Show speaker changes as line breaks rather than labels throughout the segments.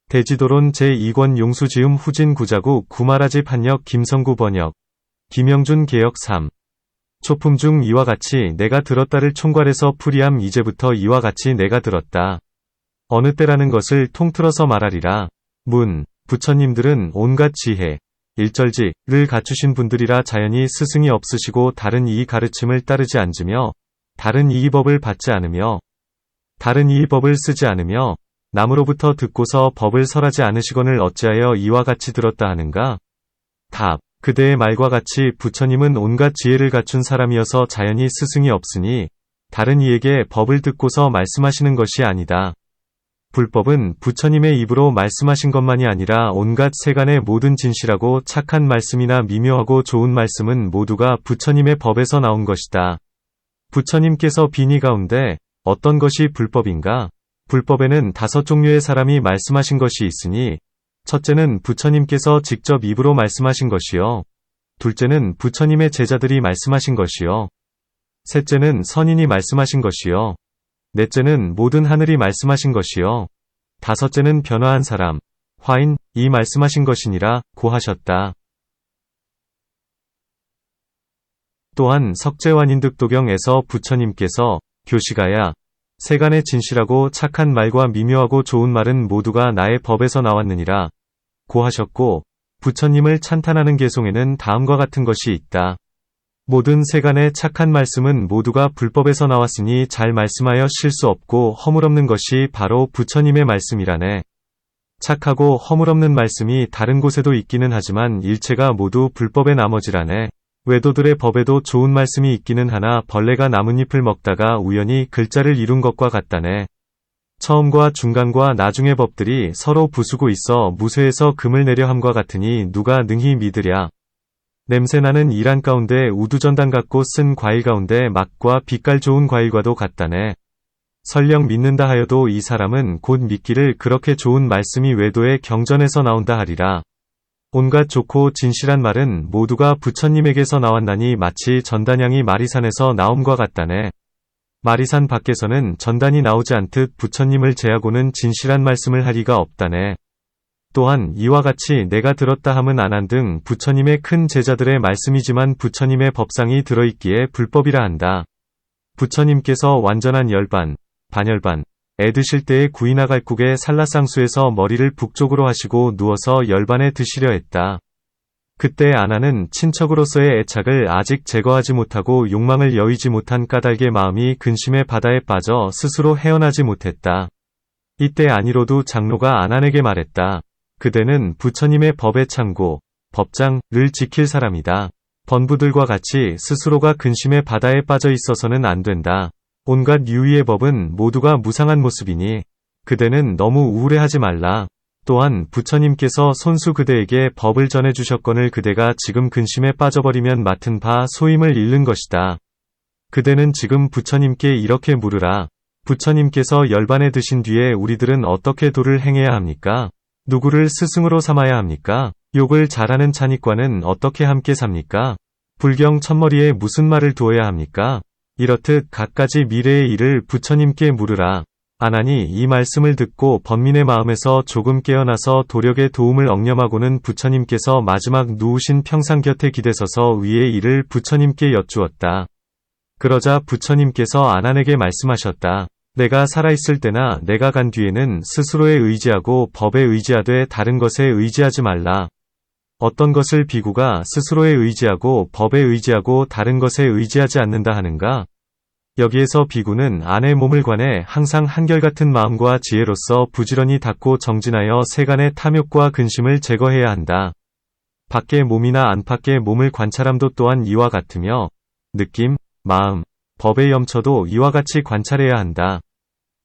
대지도론 제2권 용수지음 후진 구자구 구마라지 판역 김성구 번역 김영준 개역 3. 초품 중 이와 같이 내가 들었다를 총괄해서 풀이함. 이제부터 이와 같이 내가 들었다. 어느 때라는 것을 통틀어서 말하리라. 문. 부처님들은 온갖 지혜, 일절지를 갖추신 분들이라 자연히 스승이 없으시고 다른 이의 가르침을 따르지 않으며 다른 이의 법을 받지 않으며 다른 이의 법을 쓰지 않으며 남으로부터 듣고서 법을 설하지 않으시거늘 어찌하여 이와 같이 들었다 하는가? 답. 그대의 말과 같이 부처님은 온갖 지혜를 갖춘 사람이어서 자연히 스승이 없으니 다른 이에게 법을 듣고서 말씀하시는 것이 아니다. 불법은 부처님의 입으로 말씀하신 것만이 아니라 온갖 세간의 모든 진실하고 착한 말씀이나 미묘하고 좋은 말씀은 모두가 부처님의 법에서 나온 것이다. 부처님께서 비니 가운데 어떤 것이 불법인가? 불법에는 5종류의 사람이 말씀하신 것이 있으니 첫째는 부처님께서 직접 입으로 말씀하신 것이요. 둘째는 부처님의 제자들이 말씀하신 것이요. 셋째는 선인이 말씀하신 것이요. 넷째는 모든 하늘이 말씀하신 것이요. 다섯째는 변화한 사람, 화인이 말씀하신 것이니라 고 하셨다. 또한 석재완인득도경에서 부처님께서 교시가야 세간의 진실하고 착한 말과 미묘하고 좋은 말은 모두가 나의 법에서 나왔느니라 고 하셨고 부처님을 찬탄하는 개송에는 다음과 같은 것이 있다. 모든 세간의 착한 말씀은 모두가 불법에서 나왔으니 잘 말씀하여 실수 없고 허물없는 것이 바로 부처님의 말씀이라네. 착하고 허물없는 말씀이 다른 곳에도 있기는 하지만 일체가 모두 불법의 나머지라네. 외도들의 법에도 좋은 말씀이 있기는 하나 벌레가 나뭇잎을 먹다가 우연히 글자를 이룬 것과 같다네. 처음과 중간과 나중의 법들이 서로 부수고 있어 무쇠에서 금을 내려 함과 같으니 누가 능히 믿으랴. 냄새나는 이란 가운데 우두전당 같고 쓴 과일 가운데 맛과 빛깔 좋은 과일과도 같다네. 설령 믿는다 하여도 이 사람은 곧 믿기를 그렇게 좋은 말씀이 외도의 경전에서 나온다 하리라. 온갖 좋고 진실한 말은 모두가 부처님에게서 나왔나니 마치 전단향이 마리산에서 나옴과 같다네. 마리산 밖에서는 전단이 나오지 않듯 부처님을 제하고는 진실한 말씀을 하리가 없다네. 또한 이와 같이 내가 들었다 함은 안한 등 부처님의 큰 제자들의 말씀이지만 부처님의 법상이 들어있기에 불법이라 한다. 부처님께서 완전한 열반, 반열반, 애 드실 때에 구이나 갈국의 산라쌍수에서 머리를 북쪽으로 하시고 누워서 열반에 드시려 했다. 그때 아나는 친척으로서의 애착을 아직 제거하지 못하고 욕망을 여의지 못한 까닭의 마음이 근심의 바다에 빠져 스스로 헤어나지 못했다. 이때 아니로도 장로가 아난에게 말했다. 그대는 부처님의 법의 창고, 법장을 지킬 사람이다. 번부들과 같이 스스로가 근심의 바다에 빠져 있어서는 안 된다. 온갖 유의의 법은 모두가 무상한 모습이니 그대는 너무 우울해하지 말라. 또한 부처님께서 손수 그대에게 법을 전해주셨거늘 그대가 지금 근심에 빠져버리면 맡은 바 소임을 잃는 것이다. 그대는 지금 부처님께 이렇게 물으라. 부처님께서 열반에 드신 뒤에 우리들은 어떻게 도를 행해야 합니까? 누구를 스승으로 삼아야 합니까? 욕을 잘하는 찬익과는 어떻게 함께 삽니까? 불경 첫머리에 무슨 말을 두어야 합니까? 이렇듯 갖가지 미래의 일을 부처님께 물으라. 아나니 이 말씀을 듣고 번민의 마음에서 조금 깨어나서 도력의 도움을 억념하고는 부처님께서 마지막 누우신 평상 곁에 기대서서 위의 일을 부처님께 여쭈었다. 그러자 부처님께서 아난에게 말씀하셨다. 내가 살아있을 때나 내가 간 뒤에는 스스로에 의지하고 법에 의지하되 다른 것에 의지하지 말라. 어떤 것을 비구가 스스로에 의지하고 법에 의지하고 다른 것에 의지하지 않는다 하는가? 여기에서 비구는 안의 몸을 관해 항상 한결같은 마음과 지혜로서 부지런히 닦고 정진하여 세간의 탐욕과 근심을 제거해야 한다. 밖의 몸이나 안팎의 몸을 관찰함도 또한 이와 같으며 느낌, 마음, 법의 염처도 이와 같이 관찰해야 한다.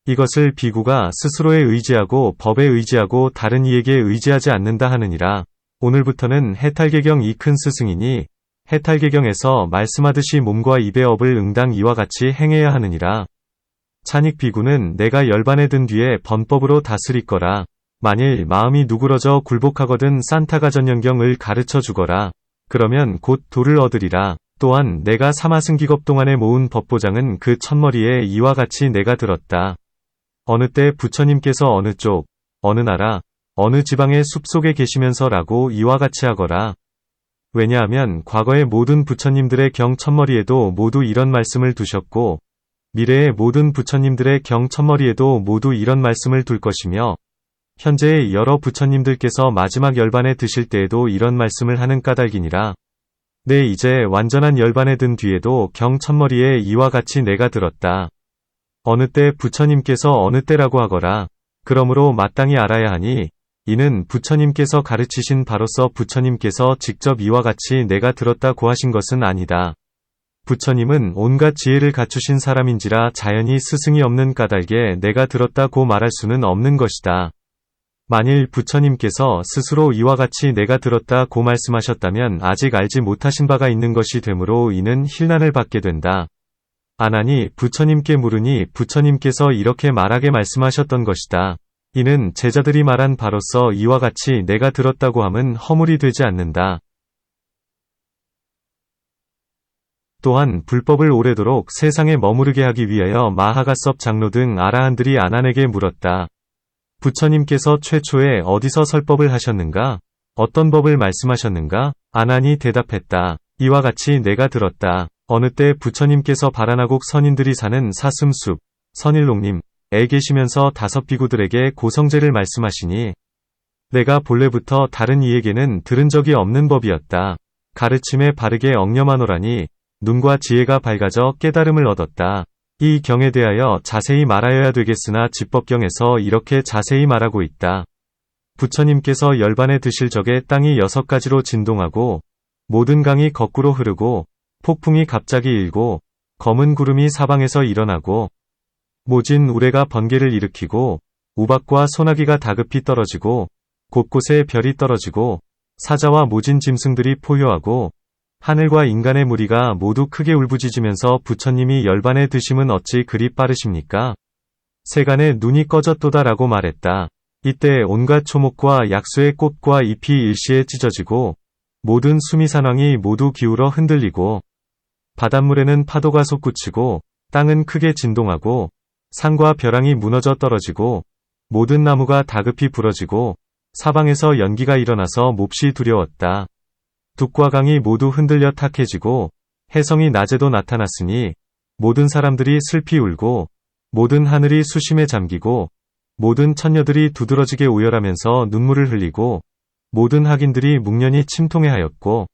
이것을 비구가 스스로에 의지하고 법에 의지하고 다른 이에게 의지하지 않는다 하느니라. 오늘부터는 해탈개경 이 큰 스승이니 해탈개경에서 말씀하듯이 몸과 입의 업을 응당 이와 같이 행해야 하느니라. 찬익 비구는 내가 열반에 든 뒤에 번법으로 다스릴 거라. 만일 마음이 누그러져 굴복하거든 산타가전연경을 가르쳐 주거라. 그러면 곧 도를 얻으리라. 또한 내가 사마승기겁 동안에 모은 법보장은 그 첫머리에 이와 같이 내가 들었다. 어느 때 부처님께서 어느 쪽, 어느 나라, 어느 지방의 숲속에 계시면서 라고 이와 같이 하거라. 왜냐하면 과거의 모든 부처님들의 경천머리에도 모두 이런 말씀을 두셨고, 미래의 모든 부처님들의 경천머리에도 모두 이런 말씀을 둘 것이며, 현재의 여러 부처님들께서 마지막 열반에 드실 때에도 이런 말씀을 하는 까닭이니라. 네, 이제 완전한 열반에 든 뒤에도 경천머리에 이와 같이 내가 들었다. 어느 때 부처님께서 어느 때라고 하거라. 그러므로 마땅히 알아야 하니, 이는 부처님께서 가르치신 바로서 부처님께서 직접 이와 같이 내가 들었다고 하신 것은 아니다. 부처님은 온갖 지혜를 갖추신 사람인지라 자연히 스승이 없는 까닭에 내가 들었다고 말할 수는 없는 것이다. 만일 부처님께서 스스로 이와 같이 내가 들었다고 말씀하셨다면 아직 알지 못하신 바가 있는 것이 되므로 이는 힐난을 받게 된다. 아나니 부처님께 물으니 부처님께서 이렇게 말하게 말씀하셨던 것이다. 이는 제자들이 말한 바로서 이와 같이 내가 들었다고 함은 허물이 되지 않는다. 또한 불법을 오래도록 세상에 머무르게 하기 위하여 마하가섭 장로 등 아라한들이 아난에게 물었다. 부처님께서 최초에 어디서 설법을 하셨는가? 어떤 법을 말씀하셨는가? 아난이 대답했다. 이와 같이 내가 들었다. 어느 때 부처님께서 바라나국 선인들이 사는 사슴숲, 선일록님에 계시면서 5비구들에게 고성제를 말씀하시니, 내가 본래부터 다른 이에게는 들은 적이 없는 법이었다. 가르침에 바르게 엉념하노라니, 눈과 지혜가 밝아져 깨달음을 얻었다. 이 경에 대하여 자세히 말하여야 되겠으나 집법경에서 이렇게 자세히 말하고 있다. 부처님께서 열반에 드실 적에 땅이 6가지로 진동하고, 모든 강이 거꾸로 흐르고, 폭풍이 갑자기 일고, 검은 구름이 사방에서 일어나고, 모진 우레가 번개를 일으키고, 우박과 소나기가 다급히 떨어지고, 곳곳에 별이 떨어지고, 사자와 모진 짐승들이 포효하고, 하늘과 인간의 무리가 모두 크게 울부짖으면서 부처님이 열반에 드심은 어찌 그리 빠르십니까? 세간의 눈이 꺼졌도다라고 말했다. 이때 온갖 초목과 약수의 꽃과 잎이 일시에 찢어지고, 모든 수미산왕이 모두 기울어 흔들리고, 바닷물에는 파도가 솟구치고, 땅은 크게 진동하고, 산과 벼랑이 무너져 떨어지고, 모든 나무가 다급히 부러지고, 사방에서 연기가 일어나서 몹시 두려웠다. 둑과 강이 모두 흔들려 탁해지고, 혜성이 낮에도 나타났으니, 모든 사람들이 슬피 울고, 모든 하늘이 수심에 잠기고, 모든 천녀들이 두드러지게 오열하면서 눈물을 흘리고, 모든 학인들이 묵년이 침통해하였고,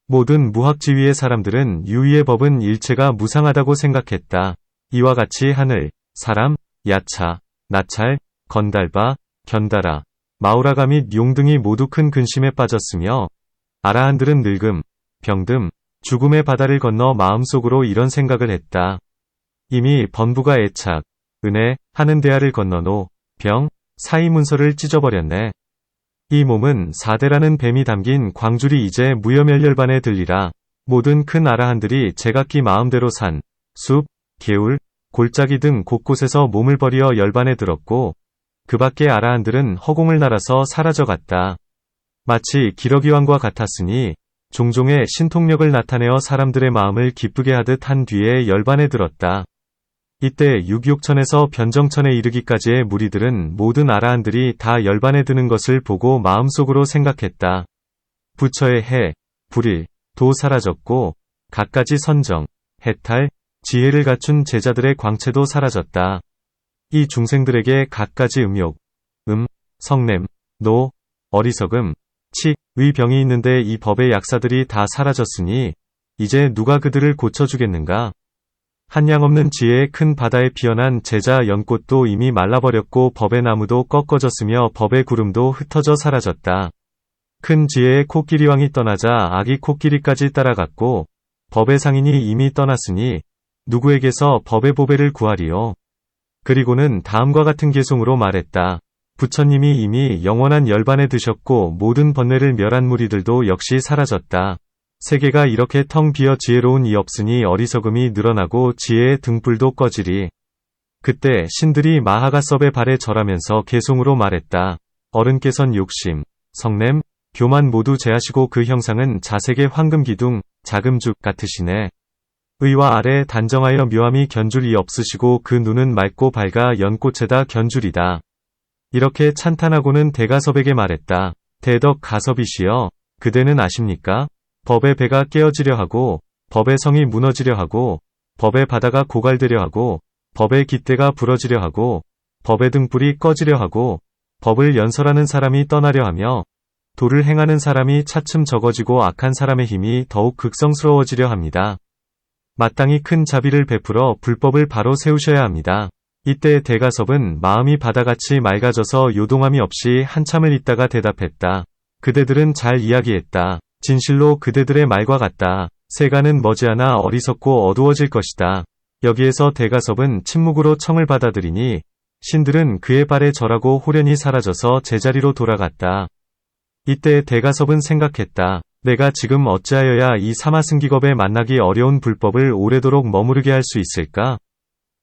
모든 무학지위의 사람들은 유의의 법은 일체가 무상하다고 생각했다. 이와 같이 하늘, 사람, 야차, 나찰, 건달바, 견다라, 마우라가 및 용 등이 모두 큰 근심에 빠졌으며, 아라한들은 늙음, 병듦, 죽음의 바다를 건너 마음속으로 이런 생각을 했다. 이미 번부가 애착, 은혜, 하는 대하를 건너 노, 병, 사이 문서를 찢어버렸네. 이 몸은 사대라는 뱀이 담긴 광줄이 이제 무여멸열반에 들리라. 모든 큰 아라한들이 제각기 마음대로 산, 숲, 개울, 골짜기 등 곳곳에서 몸을 버리어 열반에 들었고, 그 밖의 아라한들은 허공을 날아서 사라져갔다. 마치 기러기왕과 같았으니, 종종의 신통력을 나타내어 사람들의 마음을 기쁘게 하듯 한 뒤에 열반에 들었다. 이때 육육천에서 변정천에 이르기까지의 무리들은 모든 아라한들이 다 열반에 드는 것을 보고 마음속으로 생각했다. 부처의 해, 불일, 도 사라졌고, 갖가지 선정, 해탈, 지혜를 갖춘 제자들의 광채도 사라졌다. 이 중생들에게 갖가지 음욕, 성냄, 노, 어리석음, 칙, 의 병이 있는데 이 법의 약사들이 다 사라졌으니, 이제 누가 그들을 고쳐주겠는가? 한량 없는 지혜의 큰 바다에 피어난 제자 연꽃도 이미 말라버렸고 법의 나무도 꺾어졌으며 법의 구름도 흩어져 사라졌다. 큰 지혜의 코끼리왕이 떠나자 아기 코끼리까지 따라갔고, 법의 상인이 이미 떠났으니, 누구에게서 법의 보배를 구하리요? 그리고는 다음과 같은 개송으로 말했다. 부처님이 이미 영원한 열반에 드셨고 모든 번뇌를 멸한 무리들도 역시 사라졌다. 세계가 이렇게 텅 비어 지혜로운 이 없으니 어리석음이 늘어나고 지혜의 등불도 꺼지리. 그때 신들이 마하가섭의 발에 절하면서 개송으로 말했다. 어른께선 욕심, 성냄, 교만 모두 제하시고 그 형상은 자색의 황금기둥, 자금죽 같으시네. 의와 아래 단정하여 묘함이 견줄이 없으시고 그 눈은 맑고 밝아 연꽃에다 견줄이다. 이렇게 찬탄하고는 대가섭에게 말했다. 대덕 가섭이시여, 그대는 아십니까? 법의 배가 깨어지려 하고, 법의 성이 무너지려 하고, 법의 바다가 고갈되려 하고, 법의 깃대가 부러지려 하고, 법의 등불이 꺼지려 하고, 법을 연설하는 사람이 떠나려 하며, 도를 행하는 사람이 차츰 적어지고 악한 사람의 힘이 더욱 극성스러워지려 합니다. 마땅히 큰 자비를 베풀어 불법을 바로 세우셔야 합니다. 이때 대가섭은 마음이 바다같이 맑아져서 요동함이 없이 한참을 있다가 대답했다. 그대들은 잘 이야기했다. 진실로 그대들의 말과 같다. 세간은 머지않아 어리석고 어두워질 것이다. 여기에서 대가섭은 침묵으로 청을 받아들이니 신들은 그의 발에 절하고 호련히 사라져서 제자리로 돌아갔다. 이때 대가섭은 생각했다. 내가 지금 어찌하여야 이 사마승기겁에 만나기 어려운 불법을 오래도록 머무르게 할 수 있을까?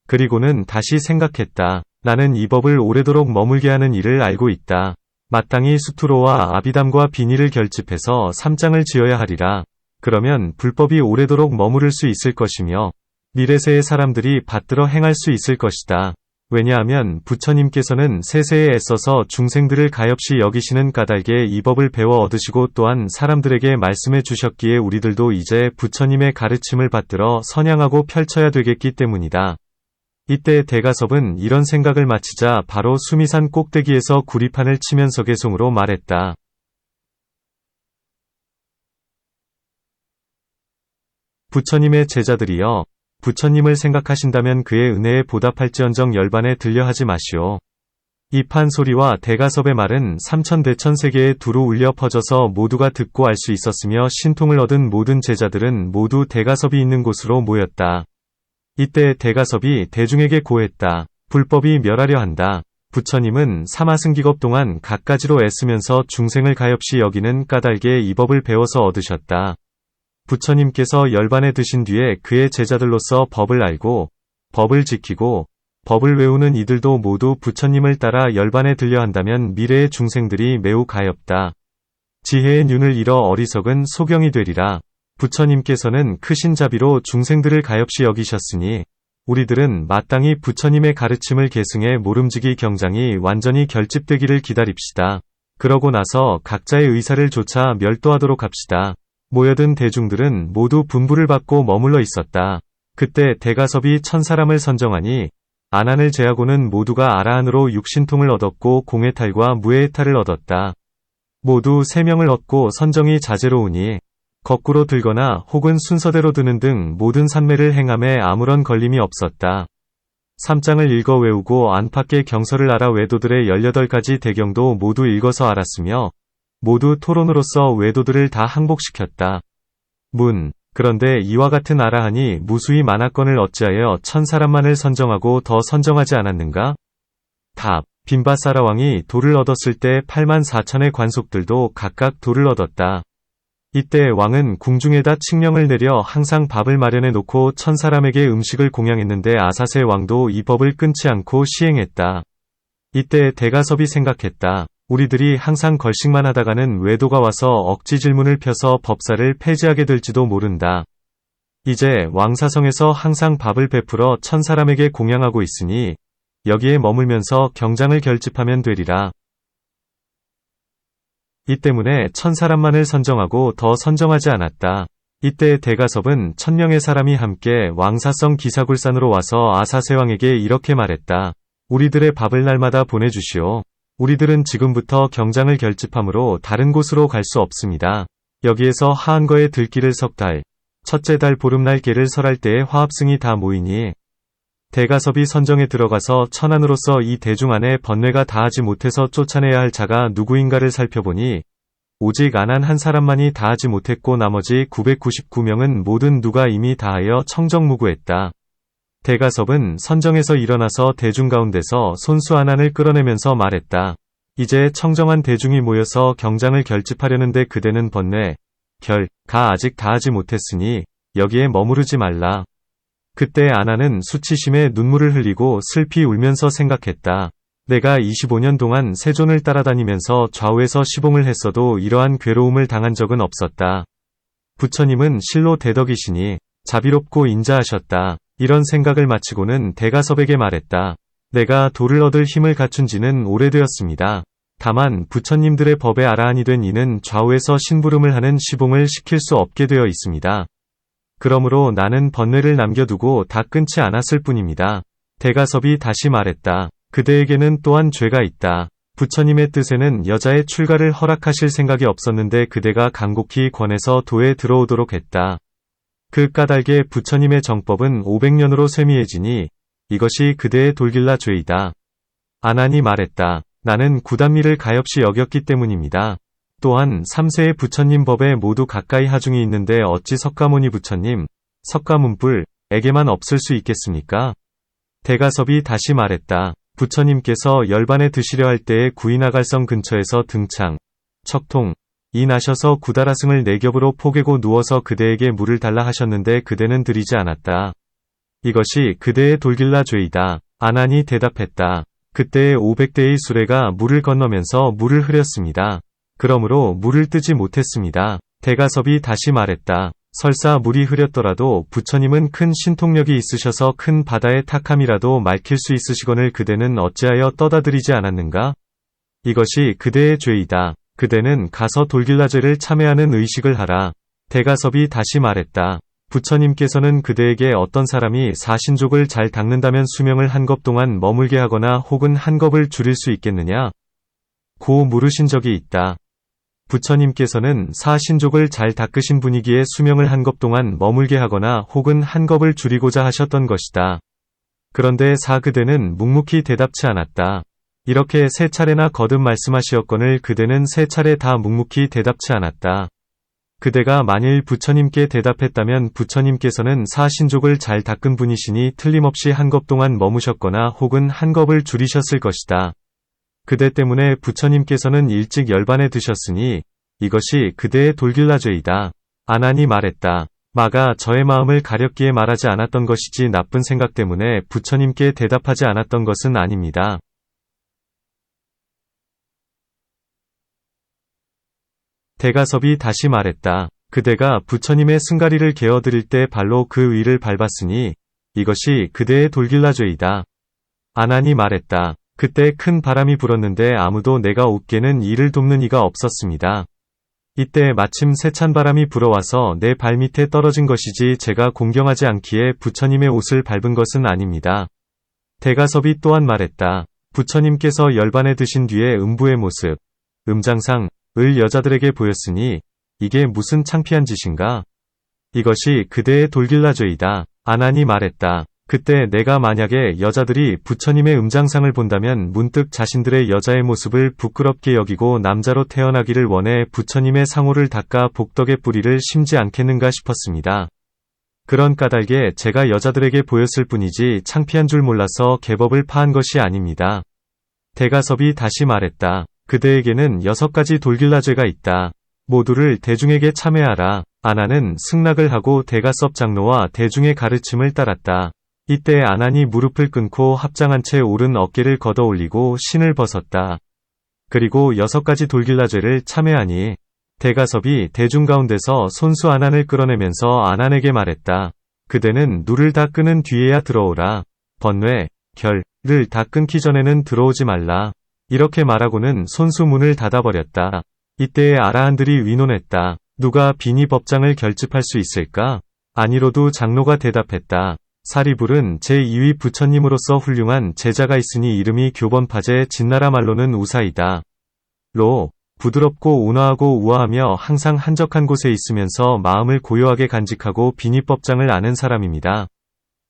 그리고는 다시 생각했다. 나는 이 법을 오래도록 머물게 하는 일을 알고 있다. 마땅히 수투로와 아비담과 비니를 결집해서 3장을 지어야 하리라. 그러면 불법이 오래도록 머무를 수 있을 것이며 미래세의 사람들이 받들어 행할 수 있을 것이다. 왜냐하면 부처님께서는 세세에 애써서 중생들을 가엾이 여기시는 까닭에 이 법을 배워 얻으시고 또한 사람들에게 말씀해 주셨기에 우리들도 이제 부처님의 가르침을 받들어 선양하고 펼쳐야 되겠기 때문이다. 이때 대가섭은 이런 생각을 마치자 바로 수미산 꼭대기에서 구리판을 치면서 개송으로 말했다. 부처님의 제자들이여, 부처님을 생각하신다면 그의 은혜에 보답할지언정 열반에 들려하지 마시오. 이 판소리와 대가섭의 말은 삼천대천세계에 두루 울려 퍼져서 모두가 듣고 알 수 있었으며 신통을 얻은 모든 제자들은 모두 대가섭이 있는 곳으로 모였다. 이때 대가섭이 대중에게 고했다. 불법이 멸하려 한다. 부처님은 사마승기겁 동안 갖가지로 애쓰면서 중생을 가엾이 여기는 까닭에 이 법을 배워서 얻으셨다. 부처님께서 열반에 드신 뒤에 그의 제자들로서 법을 알고 법을 지키고 법을 외우는 이들도 모두 부처님을 따라 열반에 들려 한다면 미래의 중생들이 매우 가엾다. 지혜의 눈을 잃어 어리석은 소경이 되리라. 부처님께서는 크신 자비로 중생들을 가엾이 여기셨으니 우리들은 마땅히 부처님의 가르침을 계승해 모름지기 경장이 완전히 결집되기를 기다립시다. 그러고 나서 각자의 의사를 조차 멸도하도록 합시다. 모여든 대중들은 모두 분부를 받고 머물러 있었다. 그때 대가섭이 1000사람을 선정하니 아난을 제하고는 모두가 아라한으로 육신통을 얻었고 공해탈과 무해해탈을 얻었다. 모두 3명을 얻고 선정이 자제로우니 거꾸로 들거나 혹은 순서대로 드는 등 모든 산매를 행함에 아무런 걸림이 없었다. 3장을 읽어 외우고 안팎의 경서를 알아 외도들의 18가지 대경도 모두 읽어서 알았으며 모두 토론으로서 외도들을 다 항복시켰다. 그런데 이와 같은 아라한이 무수히 많았건을 어찌하여 1000사람만을 선정하고 더 선정하지 않았는가? 답. 빈바사라왕이 도를 얻었을 때 84,000의 관속들도 각각 도를 얻었다. 이때 왕은 궁중에다 칙령을 내려 항상 밥을 마련해 놓고 1000사람에게 음식을 공양했는데 아사세 왕도 이 법을 끊지 않고 시행했다. 이때 대가섭이 생각했다. 우리들이 항상 걸식만 하다가는 외도가 와서 억지 질문을 펴서 법사를 폐지하게 될지도 모른다. 이제 왕사성에서 항상 밥을 베풀어 1000사람에게 공양하고 있으니 여기에 머물면서 경장을 결집하면 되리라. 이 때문에 1000사람만을 선정하고 더 선정하지 않았다. 이때 대가섭은 1000명의 사람이 함께 왕사성 기사굴산으로 와서 아사세왕에게 이렇게 말했다. 우리들의 밥을 날마다 보내주시오. 우리들은 지금부터 경장을 결집함으로 다른 곳으로 갈 수 없습니다. 여기에서 하한거에 들기를 석 달, 첫째 달 보름날 개를 설할 때에 화합승이 다 모이니 대가섭이 선정에 들어가서 천안으로서 이 대중 안에 번뇌가 다하지 못해서 쫓아내야 할 자가 누구인가를 살펴보니 오직 아난 한 사람만이 다하지 못했고 나머지 999명은 모든 누가 이미 다하여 청정무구했다. 대가섭은 선정에서 일어나서 대중 가운데서 손수 아난을 끌어내면서 말했다. 이제 청정한 대중이 모여서 경장을 결집하려는데 그대는 번뇌, 가 아직 다하지 못했으니 여기에 머무르지 말라. 그때 아난은 수치심에 눈물을 흘리고 슬피 울면서 생각했다. 내가 25년 동안 세존을 따라다니면서 좌우에서 시봉을 했어도 이러한 괴로움을 당한 적은 없었다. 부처님은 실로 대덕이시니 자비롭고 인자하셨다. 이런 생각을 마치고는 대가섭에게 말했다. 내가 도를 얻을 힘을 갖춘 지는 오래되었습니다. 다만 부처님들의 법에 아라한이 된 이는 좌우에서 심부름을 하는 시봉을 시킬 수 없게 되어 있습니다. 그러므로 나는 번뇌를 남겨두고 다 끊지 않았을 뿐입니다. 대가섭이 다시 말했다. 그대에게는 또한 죄가 있다. 부처님의 뜻에는 여자의 출가를 허락하실 생각이 없었는데 그대가 간곡히 권해서 도에 들어오도록 했다. 그 까닭에 부처님의 정법은 500년으로 쇠미해지니 이것이 그대의 돌길라 죄이다. 아난이 말했다. 나는 구단미를 가엾이 여겼기 때문입니다. 또한 3세의 부처님 법에 모두 가까이 하중이 있는데 어찌 석가모니 부처님, 석가문불에게만 없을 수 있겠습니까? 대가섭이 다시 말했다. 부처님께서 열반에 드시려 할 때에 구이나갈성 근처에서 등창, 척통, 이 나셔서 구다라승을 4겹으로 포개고 누워서 그대에게 물을 달라 하셨는데 그대는 드리지 않았다. 이것이 그대의 돌길라 죄이다. 아난이 대답했다. 그때의 500대의 수레가 물을 건너면서 물을 흐렸습니다. 그러므로 물을 뜨지 못했습니다. 대가섭이 다시 말했다. 설사 물이 흐렸더라도 부처님은 큰 신통력이 있으셔서 큰 바다의 탁함이라도 맑힐 수 있으시거늘 그대는 어찌하여 떠다드리지 않았는가? 이것이 그대의 죄이다. 그대는 가서 돌길라 죄를 참회하는 의식을 하라. 대가섭이 다시 말했다. 부처님께서는 그대에게 어떤 사람이 사신족을 잘 닦는다면 수명을 한 겁 동안 머물게 하거나 혹은 한 겁을 줄일 수 있겠느냐? 고 물으신 적이 있다. 부처님께서는 사신족을 잘 닦으신 분이기에 수명을 한 겁 동안 머물게 하거나 혹은 한 겁을 줄이고자 하셨던 것이다. 그런데 그대는 묵묵히 대답치 않았다. 이렇게 3차례나 거듭 말씀하시었거늘 그대는 3차례 다 묵묵히 대답치 않았다. 그대가 만일 부처님께 대답했다면 부처님께서는 사신족을 잘 닦은 분이시니 틀림없이 한 겁 동안 머무셨거나 혹은 한 겁을 줄이셨을 것이다. 그대 때문에 부처님께서는 일찍 열반에 드셨으니 이것이 그대의 돌길라 죄이다. 아난이 말했다. 마가 저의 마음을 가렸기에 말하지 않았던 것이지 나쁜 생각 때문에 부처님께 대답하지 않았던 것은 아닙니다. 대가섭이 다시 말했다. 그대가 부처님의 승가리를 개어드릴 때 발로 그 위를 밟았으니 이것이 그대의 돌길라 죄이다. 아난이 말했다. 그때 큰 바람이 불었는데 아무도 내가 옷개는 이를 돕는 이가 없었습니다. 이때 마침 세찬 바람이 불어와서 내 발밑에 떨어진 것이지 제가 공경하지 않기에 부처님의 옷을 밟은 것은 아닙니다. 대가섭이 또한 말했다. 부처님께서 열반에 드신 뒤에 음부의 모습, 음장상, 을 여자들에게 보였으니 이게 무슨 창피한 짓인가? 이것이 그대의 돌길라 죄이다. 아난이 말했다. 그때 내가 만약에 여자들이 부처님의 음장상을 본다면 문득 자신들의 여자의 모습을 부끄럽게 여기고 남자로 태어나기를 원해 부처님의 상호를 닦아 복덕의 뿌리를 심지 않겠는가 싶었습니다. 그런 까닭에 제가 여자들에게 보였을 뿐이지 창피한 줄 몰라서 계법을 파한 것이 아닙니다. 대가섭이 다시 말했다. 그대에게는 6가지 돌길라 죄가 있다. 모두를 대중에게 참회하라. 아난은 승낙을 하고 대가섭 장로와 대중의 가르침을 따랐다. 이때 아난이 무릎을 끊고 합장한 채 오른 어깨를 걷어 올리고 신을 벗었다. 그리고 6가지 돌길라 죄를 참회하니 대가섭이 대중 가운데서 손수 아난을 끌어내면서 아난에게 말했다. 그대는 누를 다 끄는 뒤에야 들어오라. 번뇌, 결을 다 끊기 전에는 들어오지 말라. 이렇게 말하고는 손수 문을 닫아버렸다. 이때에 아라한들이 위논했다. 누가 비니 법장을 결집할 수 있을까? 아니로도 장로가 대답했다. 사리불은 제2위 부처님으로서 훌륭한 제자가 있으니 이름이 교번파제 진나라 말로는 우사이다. 로, 부드럽고 온화하고 우아하며 항상 한적한 곳에 있으면서 마음을 고요하게 간직하고 비니법장을 아는 사람입니다.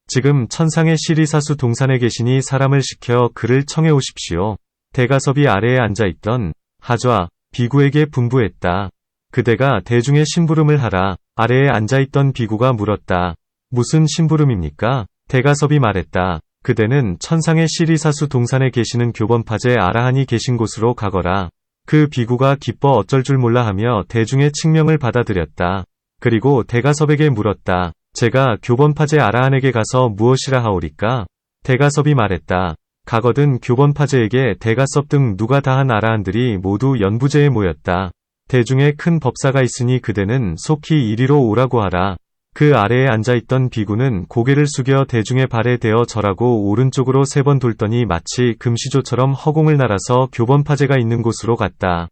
지금 천상의 시리사수 동산에 계시니 사람을 시켜 그를 청해 오십시오. 대가섭이 아래에 앉아있던 하좌 비구에게 분부했다. 그대가 대중의 심부름을 하라. 아래에 앉아있던 비구가 물었다. 무슨 심부름입니까? 대가섭이 말했다. 그대는 천상의 시리사수 동산에 계시는 교번파제 아라한이 계신 곳으로 가거라. 그 비구가 기뻐 어쩔 줄 몰라 하며 대중의 칙명을 받아들였다. 그리고 대가섭에게 물었다. 제가 교번파제 아라한에게 가서 무엇이라 하오리까? 대가섭이 말했다. 가거든 교번파제에게 대가섭 등 누가 다한 아라한들이 모두 연부제에 모였다. 대중에 큰 법사가 있으니 그대는 속히 이리로 오라고 하라. 그 아래에 앉아있던 비구는 고개를 숙여 대중의 발에 대어 절하고 오른쪽으로 3번 돌더니 마치 금시조처럼 허공을 날아서 교번파제가 있는 곳으로 갔다.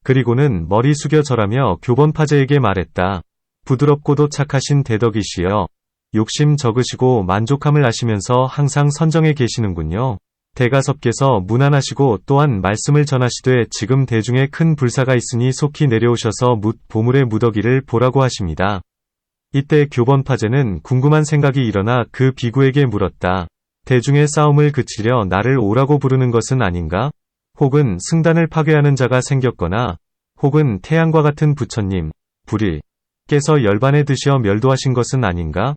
그리고는 머리 숙여 절하며 교번파제에게 말했다. 부드럽고도 착하신 대덕이시여. 욕심 적으시고 만족함을 아시면서 항상 선정에 계시는군요. 대가섭께서 문안하시고 또한 말씀을 전하시되 지금 대중에 큰 불사가 있으니 속히 내려오셔서 묻 보물의 무더기를 보라고 하십니다. 이때 교번파제는 궁금한 생각이 일어나 그 비구에게 물었다. 대중의 싸움을 그치려 나를 오라고 부르는 것은 아닌가? 혹은 승단을 파괴하는 자가 생겼거나 혹은 태양과 같은 부처님, 불이께서 열반에 드시어 멸도하신 것은 아닌가?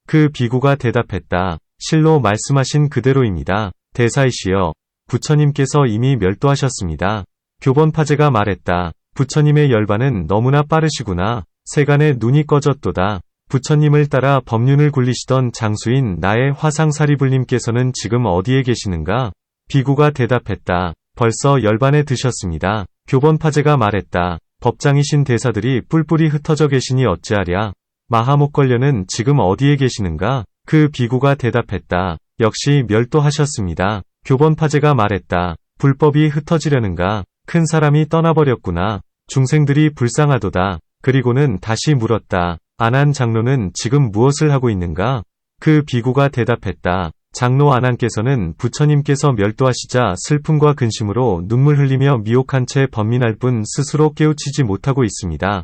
그 비구가 대답했다. 실로 말씀하신 그대로입니다. 대사이시여, 부처님께서 이미 멸도하셨습니다. 교번파제가 말했다. 부처님의 열반은 너무나 빠르시구나. 세간의 눈이 꺼졌도다. 부처님을 따라 법륜을 굴리시던 장수인 나의 화상사리불님께서는 지금 어디에 계시는가? 비구가 대답했다. 벌써 열반에 드셨습니다. 교번파제가 말했다. 법장이신 대사들이 뿔뿔이 흩어져 계시니 어찌하랴? 마하목걸려는 지금 어디에 계시는가? 그 비구가 대답했다. 역시 멸도하셨습니다. 교번파제가 말했다. 불법이 흩어지려는가? 큰 사람이 떠나버렸구나. 중생들이 불쌍하도다. 그리고는 다시 물었다. 안한 장로는 지금 무엇을 하고 있는가? 그 비구가 대답했다. 장로 안한께서는 부처님께서 멸도하시자 슬픔과 근심으로 눈물 흘리며 미혹한 채 번민할 뿐 스스로 깨우치지 못하고 있습니다.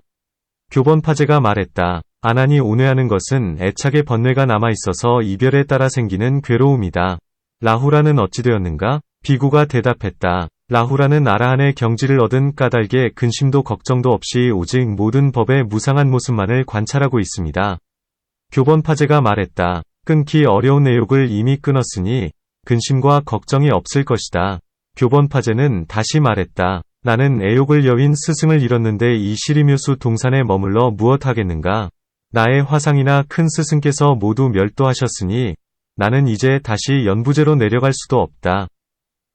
교번파제가 말했다. 안한이 온회하는 것은 애착의 번뇌가 남아있어서 이별에 따라 생기는 괴로움이다. 라후라는 어찌 되었는가? 비구가 대답했다. 라후라는 아라한의 경지를 얻은 까닭에 근심도 걱정도 없이 오직 모든 법의 무상한 모습만을 관찰하고 있습니다. 교번파제가 말했다. 끊기 어려운 애욕을 이미 끊었으니 근심과 걱정이 없을 것이다. 교번파제는 다시 말했다. 나는 애욕을 여윈 스승을 잃었는데 이 시리묘수 동산에 머물러 무엇 하겠는가? 나의 화상이나 큰 스승께서 모두 멸도하셨으니 나는 이제 다시 연부제로 내려갈 수도 없다.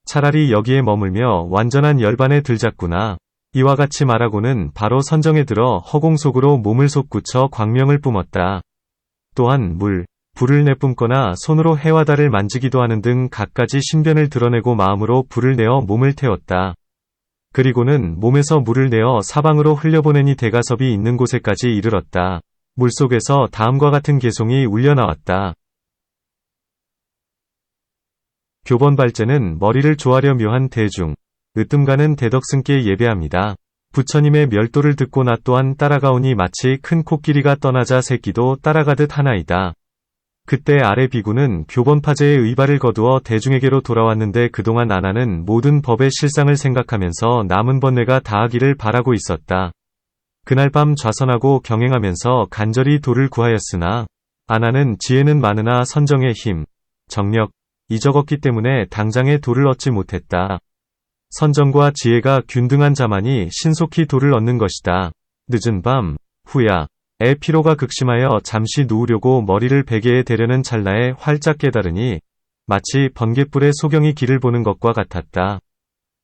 차라리 여기에 머물며 완전한 열반에 들자꾸나. 이와 같이 말하고는 바로 선정에 들어 허공 속으로 몸을 솟구쳐 광명을 뿜었다. 또한 불을 내뿜거나 손으로 해와 달을 만지기도 하는 등 갖가지 신변을 드러내고 마음으로 불을 내어 몸을 태웠다. 그리고는 몸에서 물을 내어 사방으로 흘려보내니 대가섭이 있는 곳에까지 이르렀다. 물속에서 다음과 같은 개송이 울려나왔다. 교번발제는 머리를 조아려 묘한 대중, 으뜸가는 대덕승께 예배합니다. 부처님의 멸도를 듣고 나 또한 따라가오니 마치 큰 코끼리가 떠나자 새끼도 따라가듯 하나이다. 그때 아래 비구는 교번파제의 의발을 거두어 대중에게로 돌아왔는데 그동안 안하는 모든 법의 실상을 생각하면서 남은 번뇌가 다하기를 바라고 있었다. 그날 밤 좌선하고 경행하면서 간절히 도를 구하였으나 안하는 지혜는 많으나 선정의 힘, 정력, 이 적었기 때문에 당장의 도를 얻지 못했다. 선정과 지혜가 균등한 자만이 신속히 도를 얻는 것이다. 늦은 밤, 후야에 피로가 극심하여 잠시 누우려고 머리를 베개에 대려는 찰나에 활짝 깨달으니 마치 번갯불에 소경이 길을 보는 것과 같았다.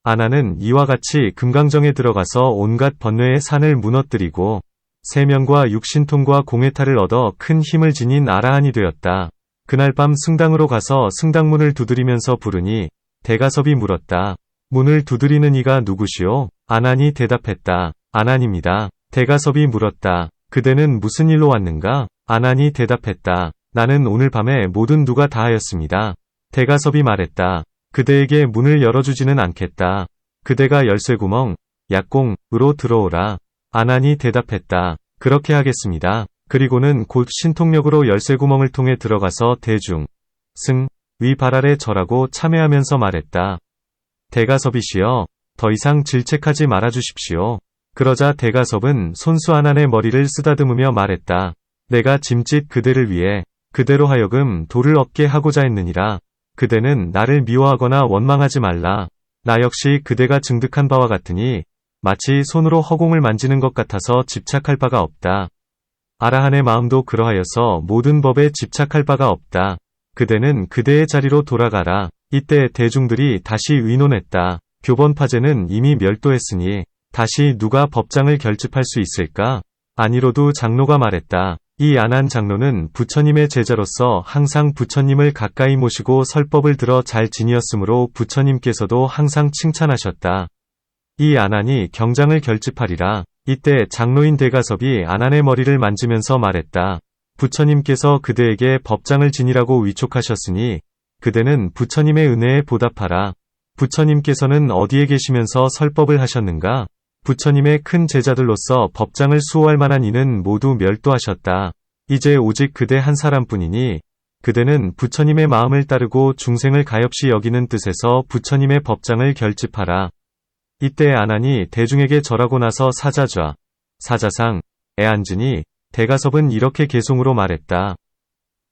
안하는 이와 같이 금강정에 들어가서 온갖 번뇌의 산을 무너뜨리고 세면과 육신통과 공해탈을 얻어 큰 힘을 지닌 아라한이 되었다. 그날 밤 승당으로 가서 승당문을 두드리면서 부르니 대가섭이 물었다. 문을 두드리는 이가 누구시오? 안한이 대답했다. 안한입니다. 대가섭이 물었다. 그대는 무슨 일로 왔는가? 안한이 대답했다. 나는 오늘 밤에 모든 누가 다하였습니다. 대가섭이 말했다. 그대에게 문을 열어주지는 않겠다. 그대가 열쇠구멍, 약공으로 들어오라. 안한이 대답했다. 그렇게 하겠습니다. 그리고는 곧 신통력으로 열쇠구멍을 통해 들어가서 대중, 위 발아래 절하고 참회하면서 말했다. 대가섭이시여, 더 이상 질책하지 말아주십시오. 그러자 대가섭은 손수 안한의 머리를 쓰다듬으며 말했다. 내가 짐짓 그대를 위해 그대로 하여금 도를 얻게 하고자 했느니라. 그대는 나를 미워하거나 원망하지 말라. 나 역시 그대가 증득한 바와 같으니 마치 손으로 허공을 만지는 것 같아서 집착할 바가 없다. 아라한의 마음도 그러하여서 모든 법에 집착할 바가 없다. 그대는 그대의 자리로 돌아가라. 이때 대중들이 다시 의논했다. 교번파제는 이미 멸도했으니 다시 누가 법장을 결집할 수 있을까? 아니로도 장로가 말했다. 이 안한 장로는 부처님의 제자로서 항상 부처님을 가까이 모시고 설법을 들어 잘 지니었으므로 부처님께서도 항상 칭찬하셨다. 이 안한이 경장을 결집하리라. 이때 장로인 대가섭이 안한의 머리를 만지면서 말했다. 부처님께서 그대에게 법장을 지니라고 위촉하셨으니 그대는 부처님의 은혜에 보답하라. 부처님께서는 어디에 계시면서 설법을 하셨는가? 부처님의 큰 제자들로서 법장을 수호할 만한 이는 모두 멸도하셨다. 이제 오직 그대 한 사람뿐이니 그대는 부처님의 마음을 따르고 중생을 가엾이 여기는 뜻에서 부처님의 법장을 결집하라. 이때 안한이 대중에게 절하고 나서 사자좌, 사자상에 앉으니 대가섭은 이렇게 개송으로 말했다.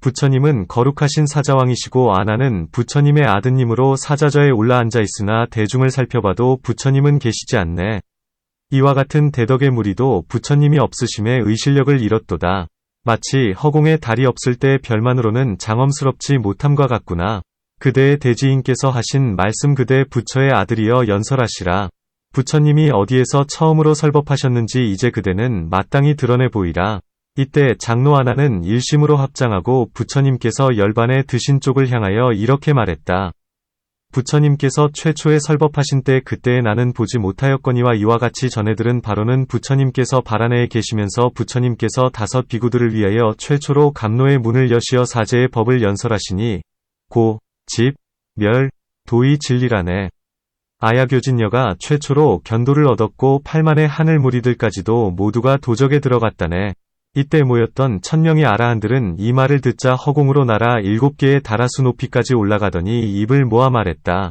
부처님은 거룩하신 사자왕이시고 안한은 부처님의 아드님으로 사자좌에 올라앉아 있으나 대중을 살펴봐도 부처님은 계시지 않네. 이와 같은 대덕의 무리도 부처님이 없으심에 의실력을 잃었도다. 마치 허공에 달이 없을 때 별만으로는 장엄스럽지 못함과 같구나. 그대의 대지인께서 하신 말씀 그대 부처의 아들이여 연설하시라. 부처님이 어디에서 처음으로 설법하셨는지 이제 그대는 마땅히 드러내 보이라. 이때 장로 안한은 일심으로 합장하고 부처님께서 열반에 드신 쪽을 향하여 이렇게 말했다. 부처님께서 최초에 설법하신 때 그때에 나는 보지 못하였거니와 이와 같이 전해 들은 바로는 부처님께서 바라네에 계시면서 부처님께서 5 비구들을 위하여 최초로 감로의 문을 여시어 사제의 법을 연설하시니 고, 집, 멸, 도의 진리라네. 아야교진녀가 최초로 견도를 얻었고 8만의 하늘 무리들까지도 모두가 도적에 들어갔다네. 이때 모였던 1000명의 아라한들은 이 말을 듣자 허공으로 날아 7개의 다라수 높이까지 올라가더니 입을 모아 말했다.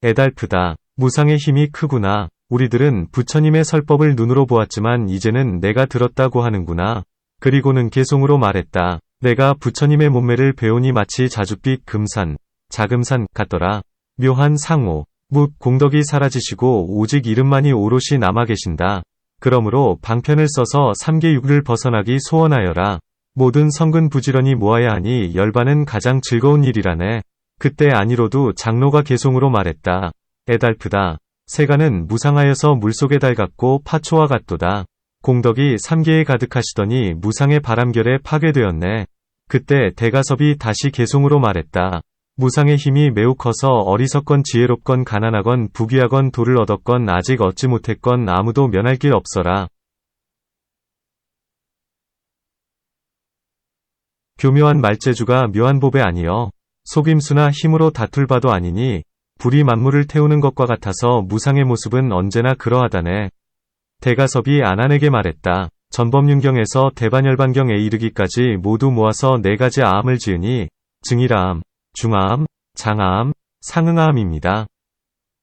애달프다. 무상의 힘이 크구나. 우리들은 부처님의 설법을 눈으로 보았지만 이제는 내가 들었다고 하는구나. 그리고는 개송으로 말했다. 내가 부처님의 몸매를 배우니 마치 자줏빛 금산, 자금산 같더라. 묘한 상호, 묵 공덕이 사라지시고 오직 이름만이 오롯이 남아 계신다. 그러므로 방편을 써서 3계6를 벗어나기 소원하여라. 모든 성근 부지런히 모아야 하니 열반은 가장 즐거운 일이라네. 그때 아니로도 장로가 개송으로 말했다. 애달프다. 세간은 무상하여서 물속의 달 같고 파초와 같도다. 공덕이 3계에 가득하시더니 무상의 바람결에 파괴되었네. 그때 대가섭이 다시 개송으로 말했다. 무상의 힘이 매우 커서 어리석건 지혜롭건 가난하건 부귀하건 도를 얻었건 아직 얻지 못했건 아무도 면할 길 없어라. 교묘한 말재주가 묘한 법에 아니여 속임수나 힘으로 다툴 바도 아니니 불이 만물을 태우는 것과 같아서 무상의 모습은 언제나 그러하다네. 대가섭이 안한에게 말했다. 전법윤경에서 대반열반경에 이르기까지 모두 모아서 4가지 아함을 지으니 증일아함, 중아함, 장아함, 상응아함입니다.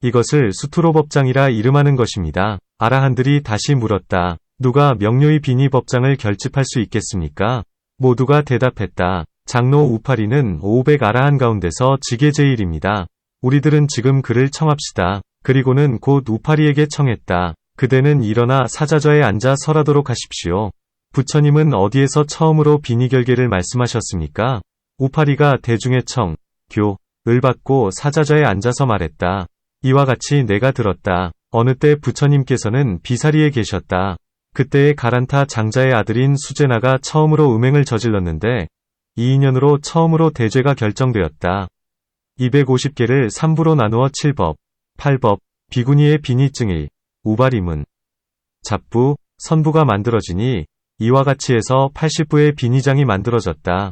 이것을 수투로법장이라 이름하는 것입니다. 아라한들이 다시 물었다. 누가 명료히 비니 법장을 결집할 수 있겠습니까? 모두가 대답했다. 장로 우파리는 500 아라한 가운데서 지게제일입니다. 우리들은 지금 그를 청합시다. 그리고는 곧 우파리에게 청했다. 그대는 일어나 사자좌에 앉아 설하도록 하십시오. 부처님은 어디에서 처음으로 비니결계를 말씀하셨습니까? 우파리가 대중의 청, 교, 을 받고 사자좌에 앉아서 말했다. 이와 같이 내가 들었다. 어느 때 부처님께서는 비사리에 계셨다. 그때의 가란타 장자의 아들인 수제나가 처음으로 음행을 저질렀는데 이 인연으로 처음으로 대죄가 결정되었다. 250개를 3부로 나누어 7법, 8법, 비구니의 비니증일, 우바리문, 잡부, 선부가 만들어지니 이와 같이 해서 80부의 비니장이 만들어졌다.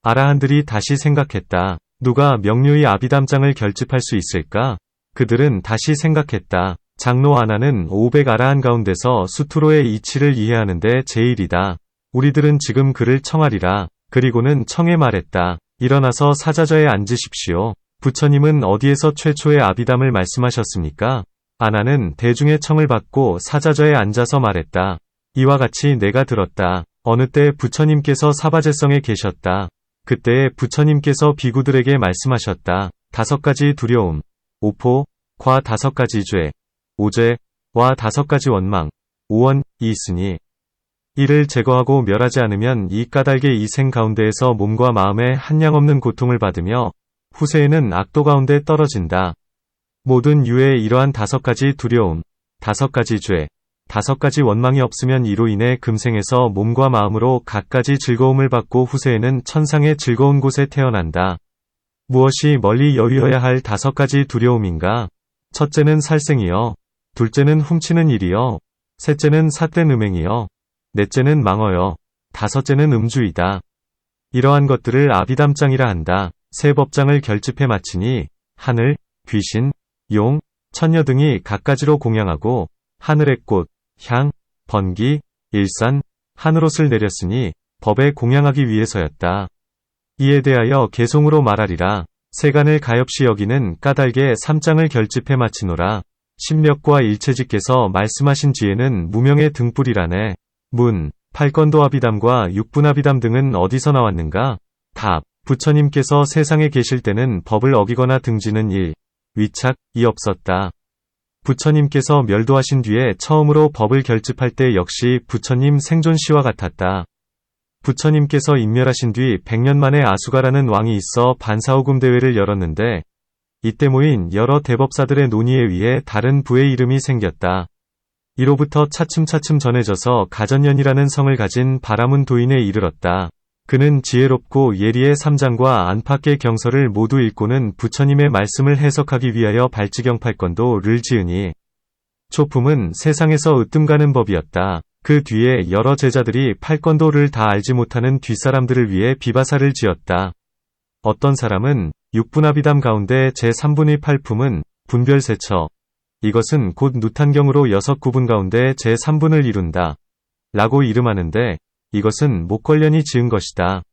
아라한들이 다시 생각했다. 누가 명료히 아비담장을 결집할 수 있을까? 그들은 다시 생각했다. 장로 안한은 500 아라한 가운데서 수투로의 이치를 이해하는데 제일이다. 우리들은 지금 그를 청하리라. 그리고는 청해 말했다. 일어나서 사자좌에 앉으십시오. 부처님은 어디에서 최초의 아비담을 말씀하셨습니까? 안한은 대중의 청을 받고 사자좌에 앉아서 말했다. 이와 같이 내가 들었다. 어느 때 부처님께서 사바제성에 계셨다. 그때에 부처님께서 비구들에게 말씀하셨다. 5가지 두려움, 오포, 과 5가지 죄, 오죄, 와 5가지 원망, 오원이 있으니 이를 제거하고 멸하지 않으면 이 까닭의 이 생 가운데에서 몸과 마음에 한량없는 고통을 받으며 후세에는 악도 가운데 떨어진다. 모든 유의 이러한 5가지 두려움, 5가지 죄, 5가지 원망이 없으면 이로 인해 금생에서 몸과 마음으로 갖가지 즐거움을 받고 후세에는 천상의 즐거운 곳에 태어난다. 무엇이 멀리 여위어야 할 5가지 두려움인가? 첫째는 살생이여. 둘째는 훔치는 일이여. 셋째는 삿된 음행이여. 넷째는 망어여. 5째는 음주이다. 이러한 것들을 아비담장이라 한다. 세 법장을 결집해 마치니 하늘, 귀신, 용, 천녀 등이 갖가지로 공양하고 하늘의 꽃, 향, 번기, 일산, 하늘옷을 내렸으니 법에 공양하기 위해서였다. 이에 대하여 개송으로 말하리라. 세간을 가엾이 여기는 까닭에 3장을 결집해 마치노라. 신력과 일체지께서 말씀하신 지혜는 무명의 등불이라네. 문, 팔건도 아비담과 육분아비담 등은 어디서 나왔는가? 답, 부처님께서 세상에 계실 때는 법을 어기거나 등지는 일, 위착이 없었다. 부처님께서 멸도하신 뒤에 처음으로 법을 결집할 때 역시 부처님 생존 시와 같았다. 부처님께서 인멸하신 뒤 100년 만에 아수가라는 왕이 있어 반사오금 대회를 열었는데 이때 모인 여러 대법사들의 논의에 의해 다른 부의 이름이 생겼다. 이로부터 차츰차츰 전해져서 가전년이라는 성을 가진 바라문 도인에 이르렀다. 그는 지혜롭고 예리의 3장과 안팎의 경서를 모두 읽고는 부처님의 말씀을 해석하기 위하여 발지경 8권도를 지으니 초품은 세상에서 으뜸가는 법이었다. 그 뒤에 여러 제자들이 8권도를 다 알지 못하는 뒷사람들을 위해 비바사를 지었다. 어떤 사람은 육분아비담 가운데 제3분의 8품은 분별세처. 이것은 곧 누탄경으로 6구분 가운데 제3분을 이룬다. 라고 이름하는데 이것은 목걸련이 지은 것이다.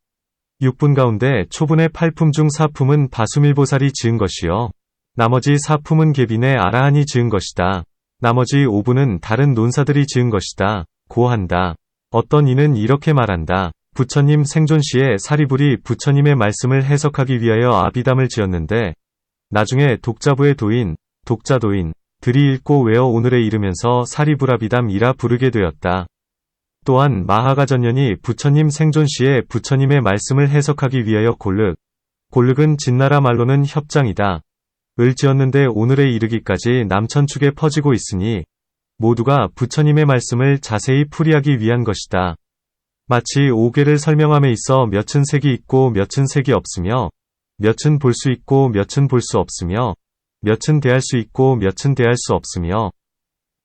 6분 가운데 초분의 8품 중 4품은 바수밀보살이 지은 것이요. 나머지 4품은 계빈의 아라한이 지은 것이다. 나머지 5분은 다른 논사들이 지은 것이다. 고한다. 어떤 이는 이렇게 말한다. 부처님 생존 시에 사리불이 부처님의 말씀을 해석하기 위하여 아비담을 지었는데 나중에 독자부의 도인, 독자도인 들이 읽고 외어 오늘에 이르면서 사리불아비담이라 부르게 되었다. 또한 마하가전년이 부처님 생존 시에 부처님의 말씀을 해석하기 위하여 골륵은 진나라 말로는 협장이다. 을 지었는데 오늘에 이르기까지 남천축에 퍼지고 있으니 모두가 부처님의 말씀을 자세히 풀이하기 위한 것이다. 마치 5계를 설명함에 있어 몇은 색이 있고 몇은 색이 없으며 몇은 볼 수 있고 몇은 볼 수 없으며 몇은 대할 수 있고 몇은 대할 수 없으며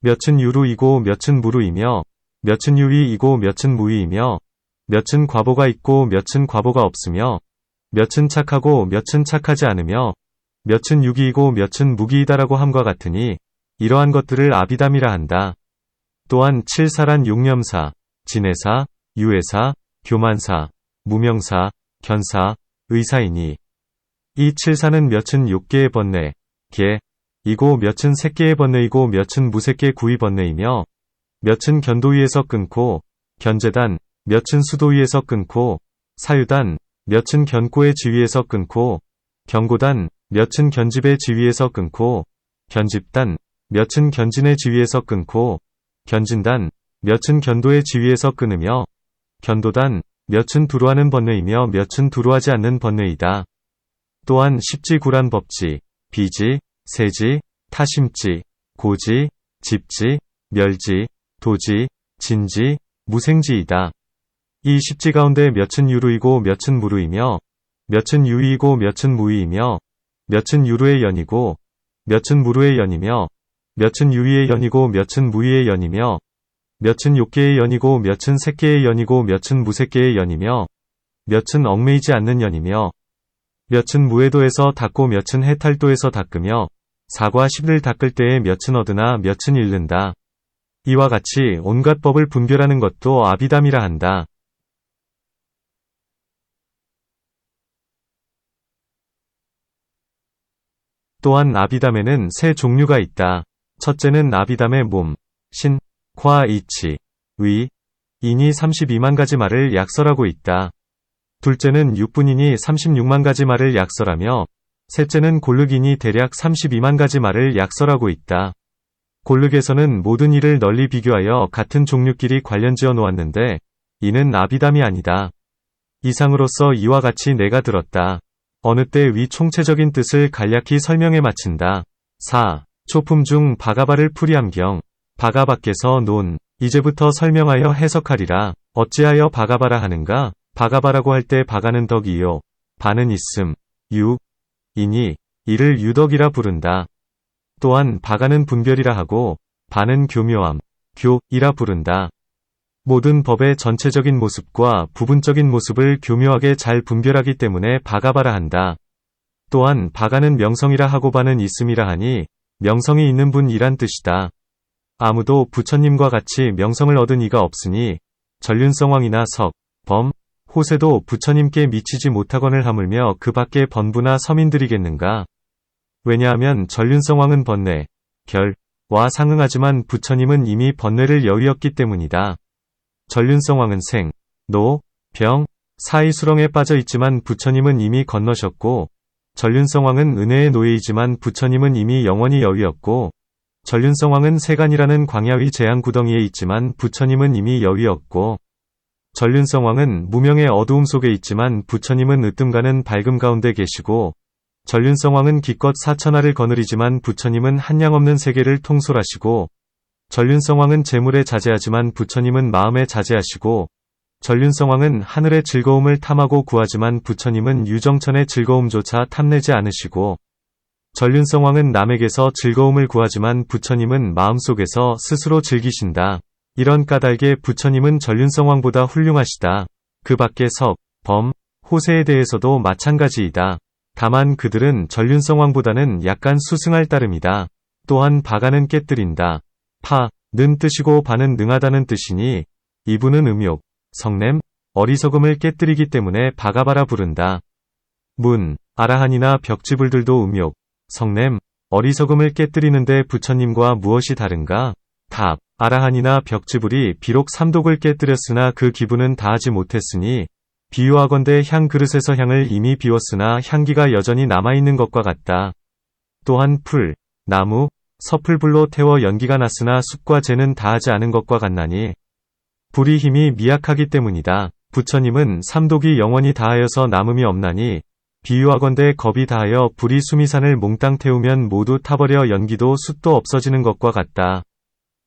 몇은 유루이고 몇은 무루이며 몇은 유위이고 몇은 무위이며 몇은 과보가 있고 몇은 과보가 없으며 몇은 착하고 몇은 착하지 않으며 몇은 유기이고 몇은 무기이다라고 함과 같으니 이러한 것들을 아비담이라 한다. 또한 7사란 용념사, 진해사, 유해사, 교만사, 무명사, 견사, 의사이니 이 7사는 몇은 6개의 번뇌, 이고 몇은 색개의 번뇌이고 몇은 무색개 구의 번뇌이며 몇은 견도위에서 끊고 견제단, 몇은 수도위에서 끊고 사유단, 몇은 견고의 지위에서 끊고 견고단, 몇은 견집의 지위에서 끊고 견집단, 몇은 견진의 지위에서 끊고 견진단, 몇은 견도의 지위에서 끊으며 견도단, 몇은 두루하는 번뇌이며 몇은 두루하지 않는 번뇌이다. 또한 십지 구란 법지, 비지, 세지, 타심지, 고지, 집지, 멸지, 도지, 진지, 무생지이다. 이 십지 가운데 몇은 유루이고 몇은 무루이며 몇은 유위이고 몇은 무위이며 몇은 유루의 연이고 몇은 무루의 연이며 몇은 유위의 연이고 몇은 무위의 연이며 몇은 욕계의 연이고 몇은 색계의 연이고 몇은 무색계의 연이며 몇은 얽매이지 않는 연이며 몇은 무해도에서 닦고 몇은 해탈도에서 닦으며 사과 10을 닦을 때에 몇은 얻으나 몇은 잃는다. 이와 같이 온갖 법을 분별하는 것도 아비담이라 한다. 또한 아비담에는 세 종류가 있다. 첫째는 아비담의 몸, 신, 과 이치, 위, 인이 32만 가지 말을 약설하고 있다. 둘째는 육분인이 36만 가지 말을 약설하며 셋째는 골륵인이 대략 32만 가지 말을 약설하고 있다. 골륵에서는 모든 일을 널리 비교하여 같은 종류끼리 관련지어 놓았는데 이는 아비담이 아니다. 이상으로서 이와 같이 내가 들었다. 어느 때 위 총체적인 뜻을 간략히 설명해 마친다. 4. 초품 중 바가바를 풀이함경 바가 밖에서 논. 이제부터 설명하여 해석하리라. 어찌하여 바가바라 하는가? 바가바라고 할 때 바가는 덕이요. 바는 있음. 유. 이니 이를 유덕이라 부른다. 또한 바가는 분별이라 하고 바는 교묘함. 교이라 부른다. 모든 법의 전체적인 모습과 부분적인 모습을 교묘하게 잘 분별하기 때문에 바가바라 한다. 또한 바가는 명성이라 하고 바는 있음이라 하니 명성이 있는 분이란 뜻이다. 아무도 부처님과 같이 명성을 얻은 이가 없으니 전륜성왕이나 석, 범, 호세도 부처님께 미치지 못하거늘 하물며 그 밖의 번부나 서민들이겠는가. 왜냐하면 전륜성왕은 번뇌, 결과 상응하지만 부처님은 이미 번뇌를 여위었기 때문이다. 전륜성왕은 생, 노, 병, 사의 수렁에 빠져 있지만 부처님은 이미 건너셨고, 전륜성왕은 은혜의 노예이지만 부처님은 이미 영원히 여위였고, 전륜성왕은 세간이라는 광야의 재앙 구덩이에 있지만 부처님은 이미 여위였고, 전륜성왕은 무명의 어두움 속에 있지만 부처님은 으뜸가는 밝음 가운데 계시고, 전륜성왕은 기껏 사천하를 거느리지만 부처님은 한량없는 세계를 통솔하시고, 전륜성왕은 재물에 자제하지만 부처님은 마음에 자제하시고, 전륜성왕은 하늘의 즐거움을 탐하고 구하지만 부처님은 유정천의 즐거움조차 탐내지 않으시고, 전륜성왕은 남에게서 즐거움을 구하지만 부처님은 마음속에서 스스로 즐기신다. 이런 까닭에 부처님은 전륜성왕보다 훌륭하시다. 그 밖의 석, 범, 호세에 대해서도 마찬가지이다. 다만 그들은 전륜성왕보다는 약간 수승할 따름이다. 또한 바가는 깨뜨린다. 파는 뜻이고 바는 능하다는 뜻이니 이분은 음욕, 성냄, 어리석음을 깨뜨리기 때문에 바가바라 부른다. 문, 아라한이나 벽지불들도 음욕, 성냄, 어리석음을 깨뜨리는데 부처님과 무엇이 다른가? 답. 아라한이나 벽지불이 비록 삼독을 깨뜨렸으나 그 기분은 다하지 못했으니 비유하건대 향 그릇에서 향을 이미 비웠으나 향기가 여전히 남아있는 것과 같다. 또한 풀, 나무, 서풀불로 태워 연기가 났으나 숯과 재는 다하지 않은 것과 같나니 불이 힘이 미약하기 때문이다. 부처님은 삼독이 영원히 다하여서 남음이 없나니 비유하건대 겁이 다하여 불이 수미산을 몽땅 태우면 모두 타버려 연기도 숯도 없어지는 것과 같다.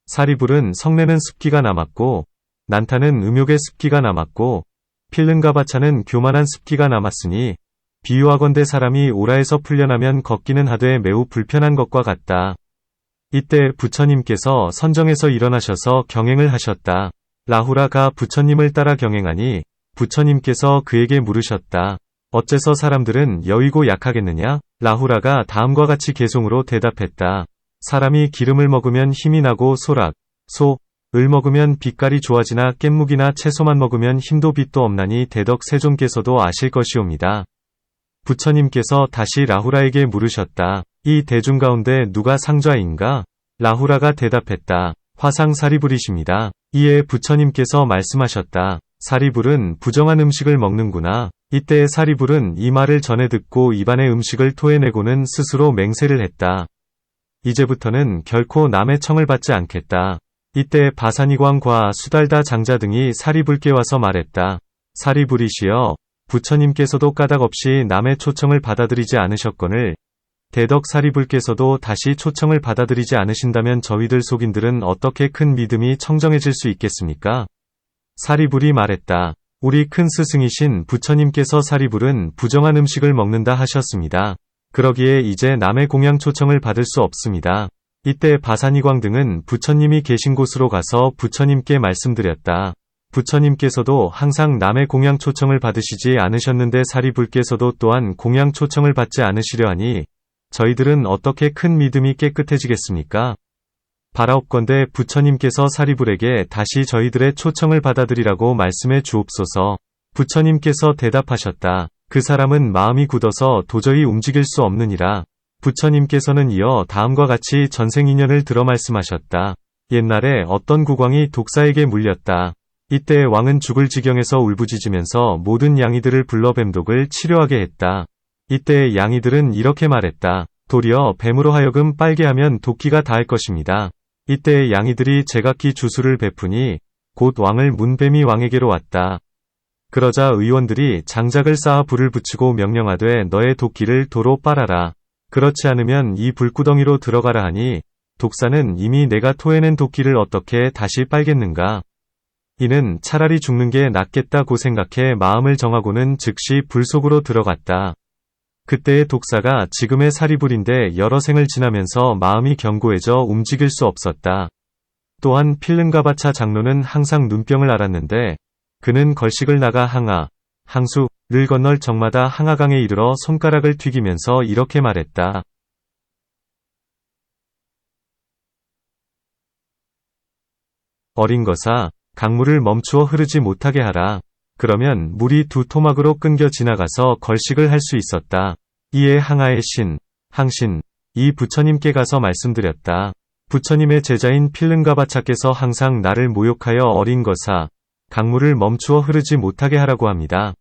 사리불은 성내는 습기가 남았고, 난타는 음욕의 습기가 남았고, 필름가바차는 교만한 습기가 남았으니, 비유하건대 사람이 오라에서 풀려나면 걷기는 하되 매우 불편한 것과 같다. 이때 부처님께서 선정에서 일어나셔서 경행을 하셨다. 라후라가 부처님을 따라 경행하니, 부처님께서 그에게 물으셨다. 어째서 사람들은 여위고 약하겠느냐? 라후라가 다음과 같이 개송으로 대답했다. 사람이 기름을 먹으면 힘이 나고 소락, 을 먹으면 빛깔이 좋아지나 깻묵이나 채소만 먹으면 힘도 빛도 없나니 대덕 세존께서도 아실 것이옵니다. 부처님께서 다시 라후라에게 물으셨다. 이 대중 가운데 누가 상좌인가? 라후라가 대답했다. 화상 사리불이십니다. 이에 부처님께서 말씀하셨다. 사리불은 부정한 음식을 먹는구나. 이때 사리불은 이 말을 전해 듣고 입안의 음식을 토해내고는 스스로 맹세를 했다. 이제부터는 결코 남의 청을 받지 않겠다. 이때 바사니광과 수달다 장자 등이 사리불께 와서 말했다. 사리불이시여, 부처님께서도 까닭없이 남의 초청을 받아들이지 않으셨거늘 대덕 사리불께서도 다시 초청을 받아들이지 않으신다면 저희들 속인들은 어떻게 큰 믿음이 청정해질 수 있겠습니까? 사리불이 말했다. 우리 큰 스승이신 부처님께서 사리불은 부정한 음식을 먹는다 하셨습니다. 그러기에 이제 남의 공양 초청을 받을 수 없습니다. 이때 바사니광 등은 부처님이 계신 곳으로 가서 부처님께 말씀드렸다. 부처님께서도 항상 남의 공양 초청을 받으시지 않으셨는데 사리불께서도 또한 공양 초청을 받지 않으시려 하니 저희들은 어떻게 큰 믿음이 깨끗해지겠습니까? 바라옵건대 부처님께서 사리불에게 다시 저희들의 초청을 받아들이라고 말씀해 주옵소서. 부처님께서 대답하셨다. 그 사람은 마음이 굳어서 도저히 움직일 수 없느니라. 부처님께서는 이어 다음과 같이 전생인연을 들어 말씀하셨다. 옛날에 어떤 국왕이 독사에게 물렸다. 이때 왕은 죽을 지경에서 울부짖으면서 모든 양이들을 불러 뱀독을 치료하게 했다. 이때 양이들은 이렇게 말했다. 도리어 뱀으로 하여금 빨게 하면 도끼가 닿을 것입니다. 이때 양이들이 제각기 주술을 베푸니 곧 왕을 문뱀이 왕에게로 왔다. 그러자 의원들이 장작을 쌓아 불을 붙이고 명령하되 너의 도끼를 도로 빨아라. 그렇지 않으면 이 불구덩이로 들어가라 하니 독사는 이미 내가 토해낸 도끼를 어떻게 다시 빨겠는가. 이는 차라리 죽는 게 낫겠다고 생각해 마음을 정하고는 즉시 불 속으로 들어갔다. 그때의 독사가 지금의 사리불인데 여러 생을 지나면서 마음이 견고해져 움직일 수 없었다. 또한 필름가바차 장로는 항상 눈병을 앓았는데 그는 걸식을 나가 항수를 건널 적마다 항아강에 이르러 손가락을 튀기면서 이렇게 말했다. 어린 것아, 강물을 멈추어 흐르지 못하게 하라. 그러면 물이 두 토막으로 끊겨 지나가서 걸식을 할 수 있었다. 이에 항아의 항신, 이 부처님께 가서 말씀드렸다. 부처님의 제자인 필름가바차께서 항상 나를 모욕하여 어린 것아, 강물을 멈추어 흐르지 못하게 하라고 합니다.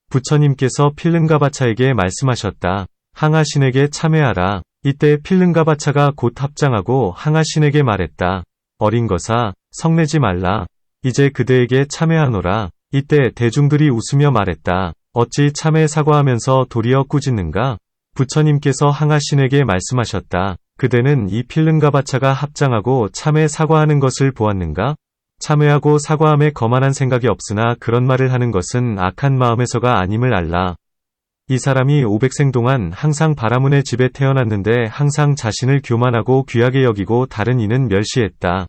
부처님께서 필름가바차에게 말씀하셨다. 항아신에게 참회하라. 이때 필름가바차가 곧 합장하고 항아신에게 말했다. 어린 것아, 성내지 말라. 이제 그대에게 참회하노라. 이때 대중들이 웃으며 말했다. 어찌 참회 사과하면서 도리어 꾸짖는가? 부처님께서 항아신에게 말씀하셨다. 그대는 이 필름가바차가 합장하고 참회 사과하는 것을 보았는가? 참회하고 사과함에 거만한 생각이 없으나 그런 말을 하는 것은 악한 마음에서가 아님을 알라. 이 사람이 500생 동안 항상 바라문의 집에 태어났는데 항상 자신을 교만하고 귀하게 여기고 다른 이는 멸시했다.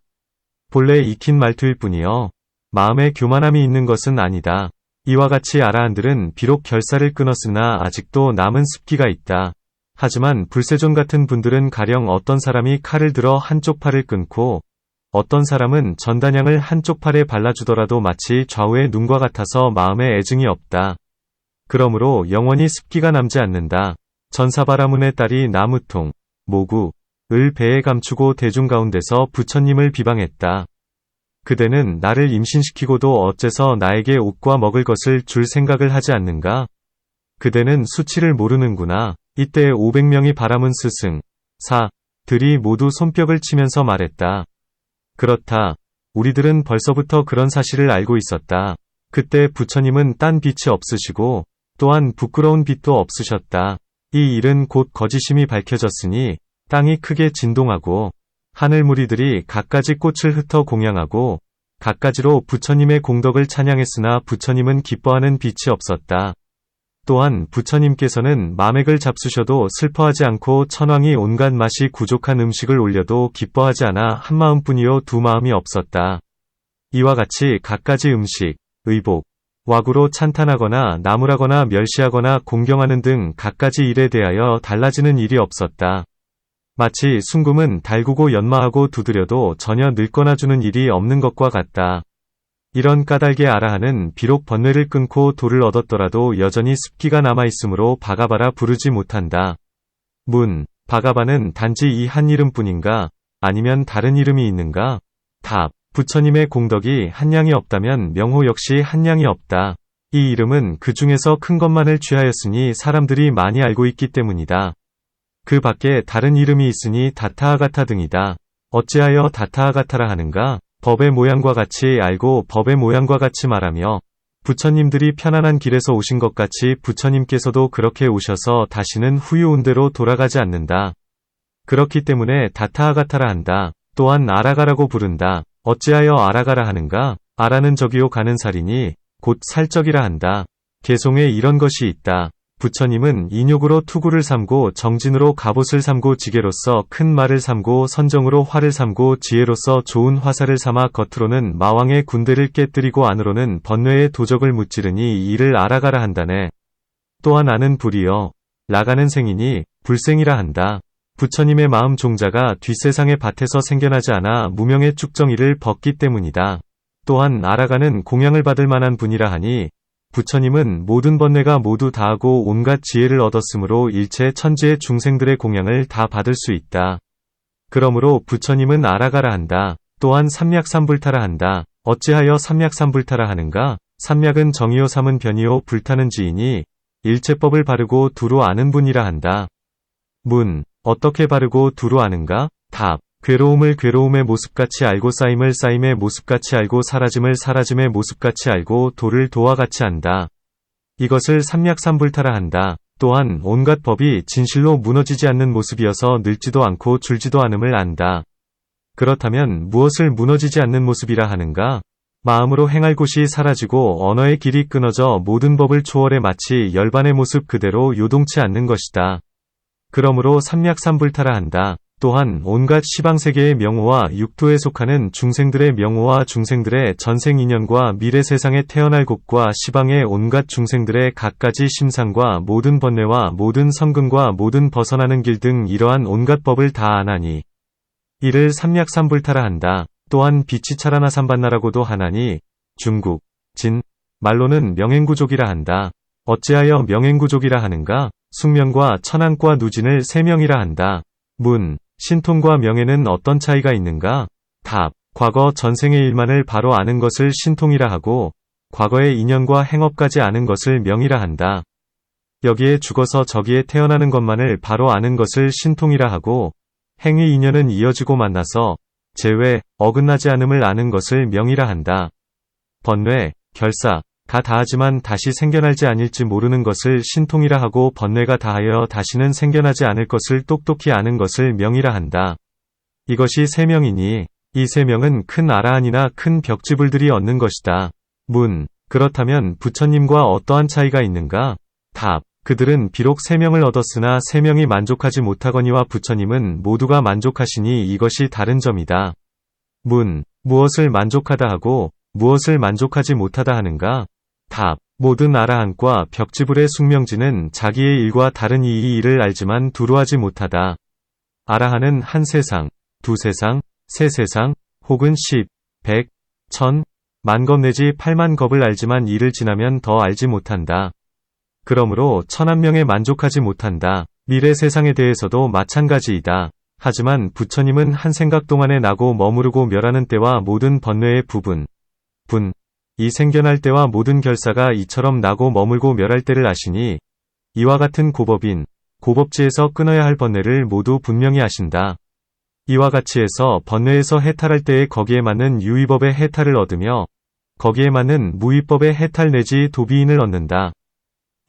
본래 익힌 말투일 뿐이여. 마음에 교만함이 있는 것은 아니다. 이와 같이 아라한들은 비록 결사를 끊었으나 아직도 남은 습기가 있다. 하지만 불세존 같은 분들은 가령 어떤 사람이 칼을 들어 한쪽 팔을 끊고 어떤 사람은 전단향을 한쪽 팔에 발라주더라도 마치 좌우의 눈과 같아서 마음에 애증이 없다. 그러므로 영원히 습기가 남지 않는다. 전사바라문의 딸이 나무통, 모구을 배에 감추고 대중 가운데서 부처님을 비방했다. 그대는 나를 임신시키고도 어째서 나에게 옷과 먹을 것을 줄 생각을 하지 않는가? 그대는 수치를 모르는구나. 이때 500명이 바라문 스승, 사들이 모두 손뼉을 치면서 말했다. 그렇다. 우리들은 벌써부터 그런 사실을 알고 있었다. 그때 부처님은 딴 빛이 없으시고 또한 부끄러운 빛도 없으셨다. 이 일은 곧 거짓임이 밝혀졌으니 땅이 크게 진동하고 하늘 무리들이 갖가지 꽃을 흩어 공양하고 갖가지로 부처님의 공덕을 찬양했으나 부처님은 기뻐하는 빛이 없었다. 또한 부처님께서는 마맥을 잡수셔도 슬퍼하지 않고 천왕이 온갖 맛이 부족한 음식을 올려도 기뻐하지 않아 한 마음뿐이요 두 마음이 없었다. 이와 같이 갖가지 음식, 의복, 와구로 찬탄하거나 나무라거나 멸시하거나 공경하는 등 갖가지 일에 대하여 달라지는 일이 없었다. 마치 순금은 달구고 연마하고 두드려도 전혀 늙거나 주는 일이 없는 것과 같다. 이런 까닭의 아라한은 비록 번뇌를 끊고 도를 얻었더라도 여전히 습기가 남아있으므로 바가바라 부르지 못한다. 바가바는 단지 이 한 이름뿐인가? 아니면 다른 이름이 있는가? 답. 부처님의 공덕이 한량이 없다면 명호 역시 한량이 없다. 이 이름은 그 중에서 큰 것만을 취하였으니 사람들이 많이 알고 있기 때문이다. 그 밖에 다른 이름이 있으니 다타아가타 등이다. 어찌하여 다타아가타라 하는가? 법의 모양과 같이 알고 법의 모양과 같이 말하며 부처님들이 편안한 길에서 오신 것 같이 부처님께서도 그렇게 오셔서 다시는 후유온 대로 돌아가지 않는다. 그렇기 때문에 다타아가타라 한다. 또한 아라가라고 부른다. 어찌하여 아라가라 하는가? 아라는 저기요 가는 살이니 곧 살적이라 한다. 개송에 이런 것이 있다. 부처님은 인욕으로 투구를 삼고 정진으로 갑옷을 삼고 지게로서 큰 말을 삼고 선정으로 활을 삼고 지혜로서 좋은 화살을 삼아 겉으로는 마왕의 군대를 깨뜨리고 안으로는 번뇌의 도적을 무찌르니 이를 아라가라 한다네. 또한 아는 불이여 라가는 생이니 불생이라 한다. 부처님의 마음 종자가 뒷세상의 밭에서 생겨나지 않아 무명의 쭉정이를 벗기 때문이다. 또한 아라가는 공양을 받을 만한 분이라 하니 부처님은 모든 번뇌가 모두 다하고 온갖 지혜를 얻었으므로 일체 천지의 중생들의 공양을 다 받을 수 있다. 그러므로 부처님은 아라가라 한다. 또한 삼략삼불타라 한다. 어찌하여 삼략삼불타라 하는가? 삼략은 정이요 삼은 변이요 불타는 지이니 일체법을 바르고 두루 아는 분이라 한다. 어떻게 바르고 두루 아는가? 답. 괴로움을 괴로움의 모습같이 알고 쌓임을 쌓임의 모습같이 알고 사라짐을 사라짐의 모습같이 알고 도를 도와 같이 안다. 이것을 삼략삼불타라 한다. 또한 온갖 법이 진실로 무너지지 않는 모습이어서 늙지도 않고 줄지도 않음을 안다. 그렇다면 무엇을 무너지지 않는 모습이라 하는가? 마음으로 행할 곳이 사라지고 언어의 길이 끊어져 모든 법을 초월해 마치 열반의 모습 그대로 요동치 않는 것이다. 그러므로 삼략삼불타라 한다. 또한 온갖 시방세계의 명호와 육도에 속하는 중생들의 명호와 중생들의 전생 인연과 미래 세상에 태어날 곳과 시방의 온갖 중생들의 갖가지 심상과 모든 번뇌와 모든 성근과 모든 벗어나는 길 등 이러한 온갖 법을 다 아나니 이를 삼략삼불타라 한다. 또한 빛이 차라나 삼반나라고도 하나니 중국, 진, 말로는 명행구족이라 한다. 어찌하여 명행구족이라 하는가? 숙명과 천안과 누진을 세 명이라 한다. 문, 신통과 명예는 어떤 차이가 있는가? 답. 과거 전생의 일만을 바로 아는 것을 신통이라 하고 과거의 인연과 행업까지 아는 것을 명이라 한다. 여기에 죽어서 저기에 태어나는 것만을 바로 아는 것을 신통이라 하고 행위 인연은 이어지고 만나서 재회, 어긋나지 않음을 아는 것을 명이라 한다. 번뇌, 결사, 다 다하지만 다시 생겨날지 아닐지 모르는 것을 신통이라 하고 번뇌가 다하여 다시는 생겨나지 않을 것을 똑똑히 아는 것을 명이라 한다. 이것이 세 명이니 이 세 명은 큰 아라한이나 큰 벽지불들이 얻는 것이다. 문, 그렇다면 부처님과 어떠한 차이가 있는가? 답, 그들은 비록 세 명을 얻었으나 세 명이 만족하지 못하거니와 부처님은 모두가 만족하시니 이것이 다른 점이다. 문, 무엇을 만족하다 하고 무엇을 만족하지 못하다 하는가? 답, 모든 아라한과 벽지불의 숙명지는 자기의 일과 다른 이 일을 알지만 두루하지 못하다. 아라한은 한 세상, 두 세상, 세 세상, 혹은 10, 100, 1000, 만겁 내지 8만겁을 알지만 이를 지나면 더 알지 못한다. 그러므로 1000만명에 만족하지 못한다. 미래 세상에 대해서도 마찬가지이다. 하지만 부처님은 한 생각 동안에 나고 머무르고 멸하는 때와 모든 번뇌의 부분, 이 생겨날 때와 모든 결사가 이처럼 나고 머물고 멸할 때를 아시니 이와 같은 고법인, 고법지에서 끊어야 할 번뇌를 모두 분명히 아신다. 이와 같이 해서 번뇌에서 해탈할 때에 거기에 맞는 유의법의 해탈을 얻으며 거기에 맞는 무의법의 해탈 내지 도비인을 얻는다.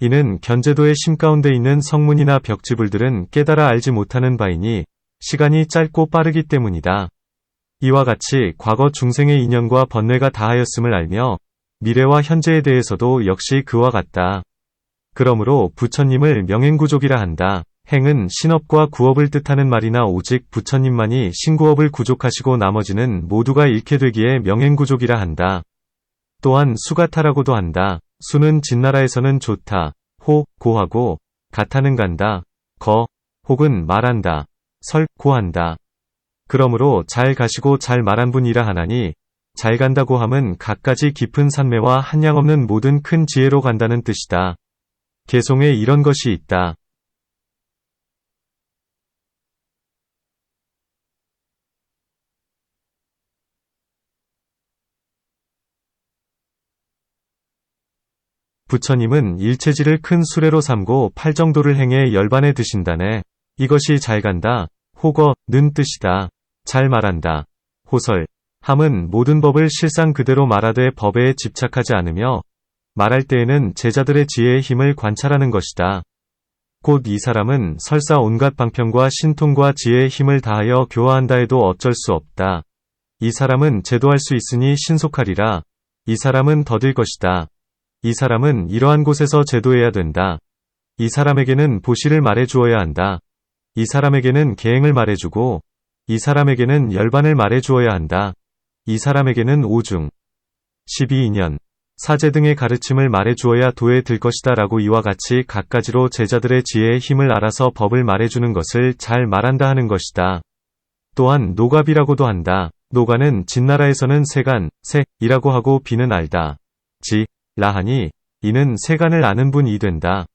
이는 견제도의 심 가운데 있는 성문이나 벽지불들은 깨달아 알지 못하는 바이니 시간이 짧고 빠르기 때문이다. 이와 같이 과거 중생의 인연과 번뇌가 다하였음을 알며 미래와 현재에 대해서도 역시 그와 같다. 그러므로 부처님을 명행구족이라 한다. 행은 신업과 구업을 뜻하는 말이나 오직 부처님만이 신구업을 구족하시고 나머지는 모두가 잃게 되기에 명행구족이라 한다. 또한 수가타라고도 한다. 수는 진나라에서는 좋다, 호, 고하고 가타는 간다, 거, 혹은 말한다, 설, 고한다. 그러므로 잘 가시고 잘 말한 분이라 하나니 잘 간다고 함은 갖가지 깊은 산매와 한량없는 모든 큰 지혜로 간다는 뜻이다. 개송에 이런 것이 있다. 부처님은 일체지를 큰 수레로 삼고 팔정도를 행해 열반에 드신다네. 이것이 잘 간다, 호거는 뜻이다. 잘 말한다, 호설, 함은 모든 법을 실상 그대로 말하되 법에 집착하지 않으며 말할 때에는 제자들의 지혜의 힘을 관찰하는 것이다. 곧 이 사람은 설사 온갖 방편과 신통과 지혜의 힘을 다하여 교화한다 해도 어쩔 수 없다. 이 사람은 제도할 수 있으니 신속하리라. 이 사람은 더딜 것이다. 이 사람은 이러한 곳에서 제도해야 된다. 이 사람에게는 보시를 말해 주어야 한다. 이 사람에게는 계행을 말해주고 이 사람에게는 열반을 말해 주어야 한다. 이 사람에게는 오중, 12인연, 사제 등의 가르침을 말해 주어야 도에 들 것이다 라고 이와 같이 갖가지로 제자들의 지혜의 힘을 알아서 법을 말해주는 것을 잘 말한다 하는 것이다. 또한 노갑이라고도 한다. 노가는 진나라에서는 세간, 세이라고 하고 비는 알다. 지, 라하니 이는 세간을 아는 분이 된다.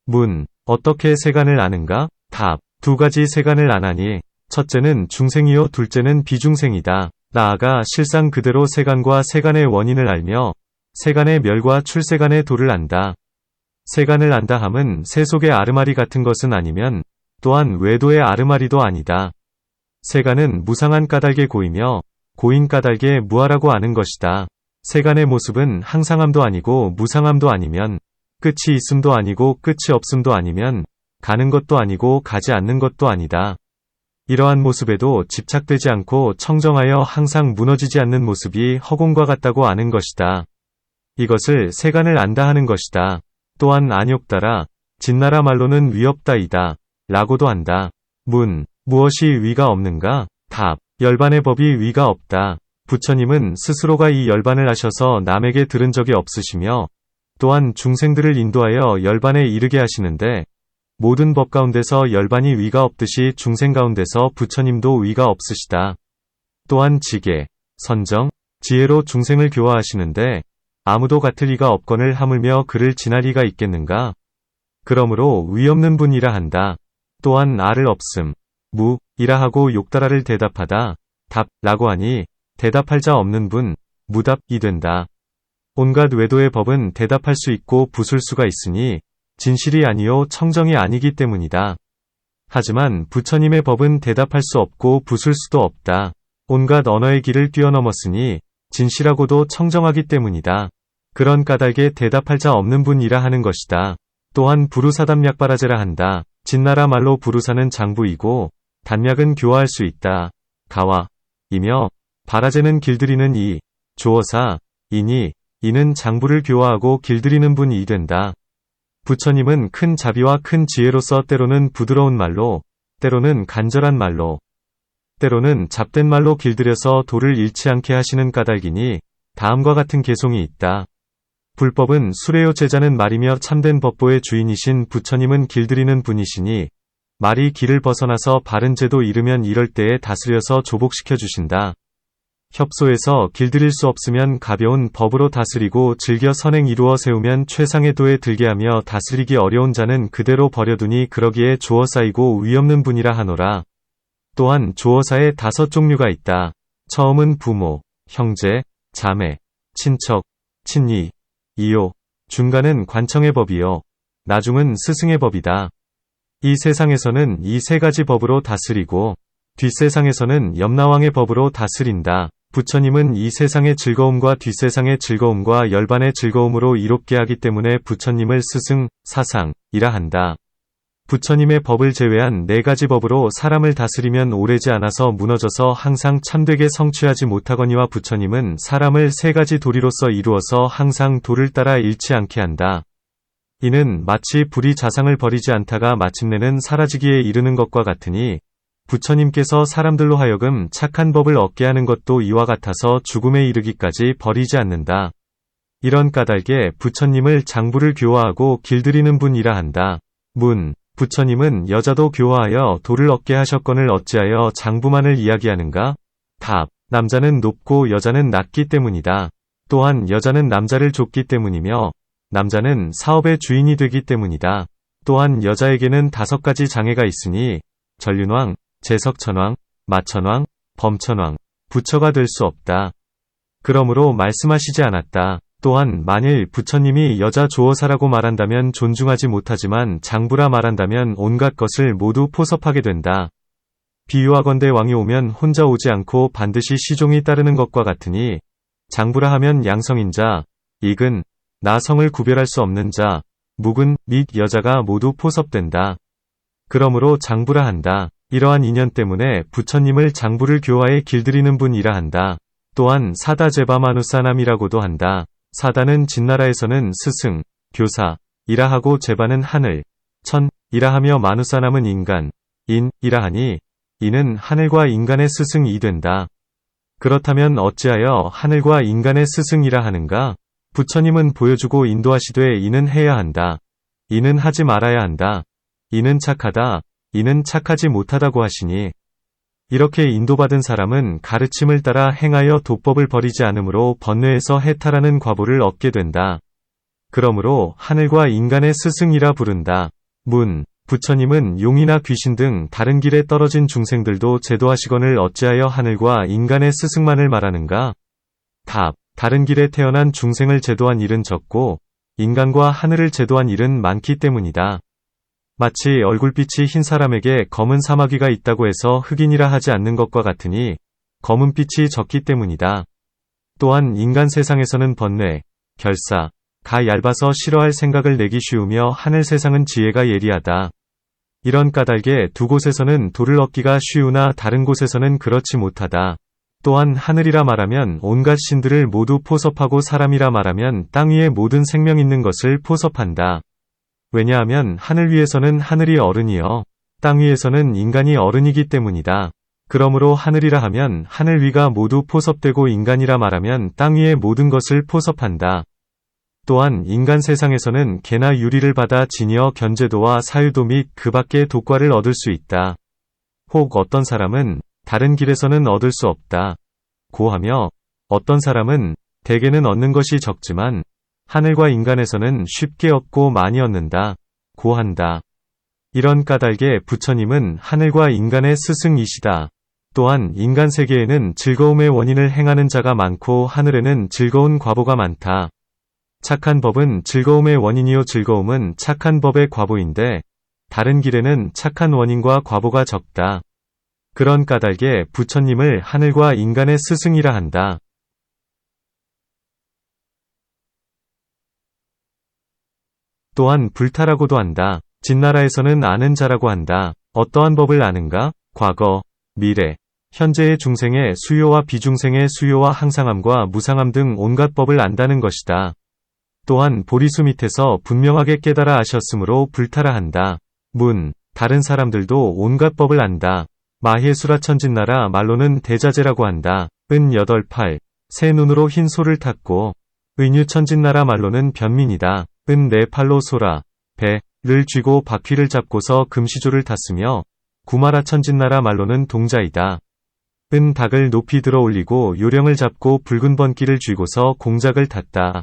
문, 어떻게 세간을 아는가? 답, 두 가지 세간을 아나니 첫째는 중생이요 둘째는 비중생이다. 나아가 실상 그대로 세간과 세간의 원인을 알며 세간의 멸과 출세간의 도를 안다. 세간을 안다 함은 새 속의 아르마리 같은 것은 아니면 또한 외도의 아르마리도 아니다. 세간은 무상한 까닭의 고이며 고인 까닭의 무아라고 아는 것이다. 세간의 모습은 항상함도 아니고 무상함도 아니면 끝이 있음도 아니고 끝이 없음도 아니면 가는 것도 아니고 가지 않는 것도 아니다. 이러한 모습에도 집착되지 않고 청정하여 항상 무너지지 않는 모습이 허공과 같다고 아는 것이다. 이것을 세간을 안다 하는 것이다. 또한 안욕따라 진나라 말로는 위없다이다. 라고도 한다. 무엇이 위가 없는가? 답. 열반의 법이 위가 없다. 부처님은 스스로가 이 열반을 하셔서 남에게 들은 적이 없으시며 또한 중생들을 인도하여 열반에 이르게 하시는데 모든 법 가운데서 열반이 위가 없듯이 중생 가운데서 부처님도 위가 없으시다. 또한 지계, 선정, 지혜로 중생을 교화하시는데 아무도 같을 리가 없거늘 하물며 그를 지날 리가 있겠는가? 그러므로 위 없는 분이라 한다. 또한 아를 없음, 이라 하고 욕따라를 대답하다. 라고 하니 대답할 자 없는 분, 무답이 된다. 온갖 외도의 법은 대답할 수 있고 부술 수가 있으니 진실이 아니요 청정이 아니기 때문이다. 하지만 부처님의 법은 대답할 수 없고 부술 수도 없다. 온갖 언어의 길을 뛰어넘었으니 진실하고도 청정하기 때문이다. 그런 까닭에 대답할 자 없는 분이라 하는 것이다. 또한 부루사담약바라제라 한다. 진나라 말로 부루사는 장부이고 단약은 교화할 수 있다. 가와 이며 바라제는 길들이는 이, 조어사, 이니 이는 장부를 교화하고 길들이는 분이 된다. 부처님은 큰 자비와 큰 지혜로서 때로는 부드러운 말로, 때로는 간절한 말로, 때로는 잡된 말로 길들여서 도를 잃지 않게 하시는 까닭이니 다음과 같은 개송이 있다. 불법은 수레요 제자는 말이며 참된 법보의 주인이신 부처님은 길들이는 분이시니 말이 길을 벗어나서 바른 제도 이르면 이럴 때에 다스려서 조복시켜 주신다. 협소에서 길들일 수 없으면 가벼운 법으로 다스리고 즐겨 선행 이루어 세우면 최상의 도에 들게 하며 다스리기 어려운 자는 그대로 버려두니 그러기에 조어사이고 위없는 분이라 하노라. 또한 조어사에 5종류가 있다. 처음은 부모, 형제, 자매, 친척, 친이, 이요. 중간은 관청의 법이요. 나중은 스승의 법이다. 이 세상에서는 이 3가지 법으로 다스리고 뒷세상에서는 염라왕의 법으로 다스린다. 부처님은 이 세상의 즐거움과 뒷세상의 즐거움과 열반의 즐거움으로 이롭게 하기 때문에 부처님을 스승, 사상이라 한다. 부처님의 법을 제외한 4가지 법으로 사람을 다스리면 오래지 않아서 무너져서 항상 참되게 성취하지 못하거니와 부처님은 사람을 3가지 도리로서 이루어서 항상 도를 따라 잃지 않게 한다. 이는 마치 불이 자상을 버리지 않다가 마침내는 사라지기에 이르는 것과 같으니 부처님께서 사람들로 하여금 착한 법을 얻게 하는 것도 이와 같아서 죽음에 이르기까지 버리지 않는다. 이런 까닭에 부처님을 장부를 교화하고 길들이는 분이라 한다. 부처님은 여자도 교화하여 도를 얻게 하셨거늘 어찌하여 장부만을 이야기하는가? 답. 남자는 높고 여자는 낮기 때문이다. 또한 여자는 남자를 좁기 때문이며 남자는 사업의 주인이 되기 때문이다. 또한 여자에게는 5가지 장애가 있으니 전륜왕, 재석천왕, 마천왕, 범천왕, 부처가 될 수 없다. 그러므로 말씀하시지 않았다. 또한 만일 부처님이 여자 조어사라고 말한다면 존중하지 못하지만 장부라 말한다면 온갖 것을 모두 포섭하게 된다. 비유하건대 왕이 오면 혼자 오지 않고 반드시 시종이 따르는 것과 같으니 장부라 하면 양성인 자, 익은, 나성을 구별할 수 없는 자, 묵은 및 여자가 모두 포섭된다. 그러므로 장부라 한다. 이러한 인연 때문에 부처님을 장부를 교화에 길들이는 분이라 한다. 또한 사다제바마누사남이라고도 한다. 사다는 진나라에서는 스승, 교사이라 하고 제바는 하늘, 천이라 하며 마누사남은 인간, 인이라 하니 이는 하늘과 인간의 스승이 된다. 그렇다면 어찌하여 하늘과 인간의 스승이라 하는가? 부처님은 보여주고 인도하시되 이는 해야 한다. 이는 하지 말아야 한다. 이는 착하다. 이는 착하지 못하다고 하시니 이렇게 인도받은 사람은 가르침을 따라 행하여 도법을 버리지 않으므로 번뇌에서 해탈하는 과보를 얻게 된다. 그러므로 하늘과 인간의 스승이라 부른다. 부처님은 용이나 귀신 등 다른 길에 떨어진 중생들도 제도하시거늘 어찌하여 하늘과 인간의 스승만을 말하는가? 답. 다른 길에 태어난 중생을 제도한 일은 적고 인간과 하늘을 제도한 일은 많기 때문이다. 마치 얼굴빛이 흰 사람에게 검은 사마귀가 있다고 해서 흑인이라 하지 않는 것과 같으니 검은빛이 적기 때문이다. 또한 인간 세상에서는 번뇌, 결사, 가 얇아서 싫어할 생각을 내기 쉬우며 하늘 세상은 지혜가 예리하다. 이런 까닭에 두 곳에서는 도를 얻기가 쉬우나 다른 곳에서는 그렇지 못하다. 또한 하늘이라 말하면 온갖 신들을 모두 포섭하고 사람이라 말하면 땅 위에 모든 생명 있는 것을 포섭한다. 왜냐하면 하늘 위에서는 하늘이 어른이요 땅 위에서는 인간이 어른이기 때문이다. 그러므로 하늘이라 하면 하늘 위가 모두 포섭되고 인간이라 말하면 땅 위의 모든 것을 포섭한다. 또한 인간 세상에서는 개나 유리를 받아 진여 견제도와 사유도 및 그 밖의 독과를 얻을 수 있다. 혹 어떤 사람은 다른 길에서는 얻을 수 없다. 고하며 어떤 사람은 대개는 얻는 것이 적지만 하늘과 인간에서는 쉽게 얻고 많이 얻는다. 고한다. 이런 까닭에 부처님은 하늘과 인간의 스승이시다. 또한 인간 세계에는 즐거움의 원인을 행하는 자가 많고 하늘에는 즐거운 과보가 많다. 착한 법은 즐거움의 원인이요 즐거움은 착한 법의 과보인데 다른 길에는 착한 원인과 과보가 적다. 그런 까닭에 부처님을 하늘과 인간의 스승이라 한다. 또한 불타라고도 한다. 진나라에서는 아는 자라고 한다. 어떠한 법을 아는가? 과거, 미래, 현재의 중생의 수요와 비중생의 수요와 항상함과 무상함 등 온갖 법을 안다는 것이다. 또한 보리수 밑에서 분명하게 깨달아 아셨으므로 불타라 한다. 다른 사람들도 온갖 법을 안다. 마해수라 천진나라 말로는 대자재라고 한다. 8, 새 눈으로 흰 소를 탔고 의뉴 천진나라 말로는 변민이다. 4팔로 소라, 배를 쥐고 바퀴를 잡고서 금시조를 탔으며 구마라 천진나라 말로는 동자이다. 닭을 높이 들어 올리고 요령을 잡고 붉은 번기를 쥐고서 공작을 탔다.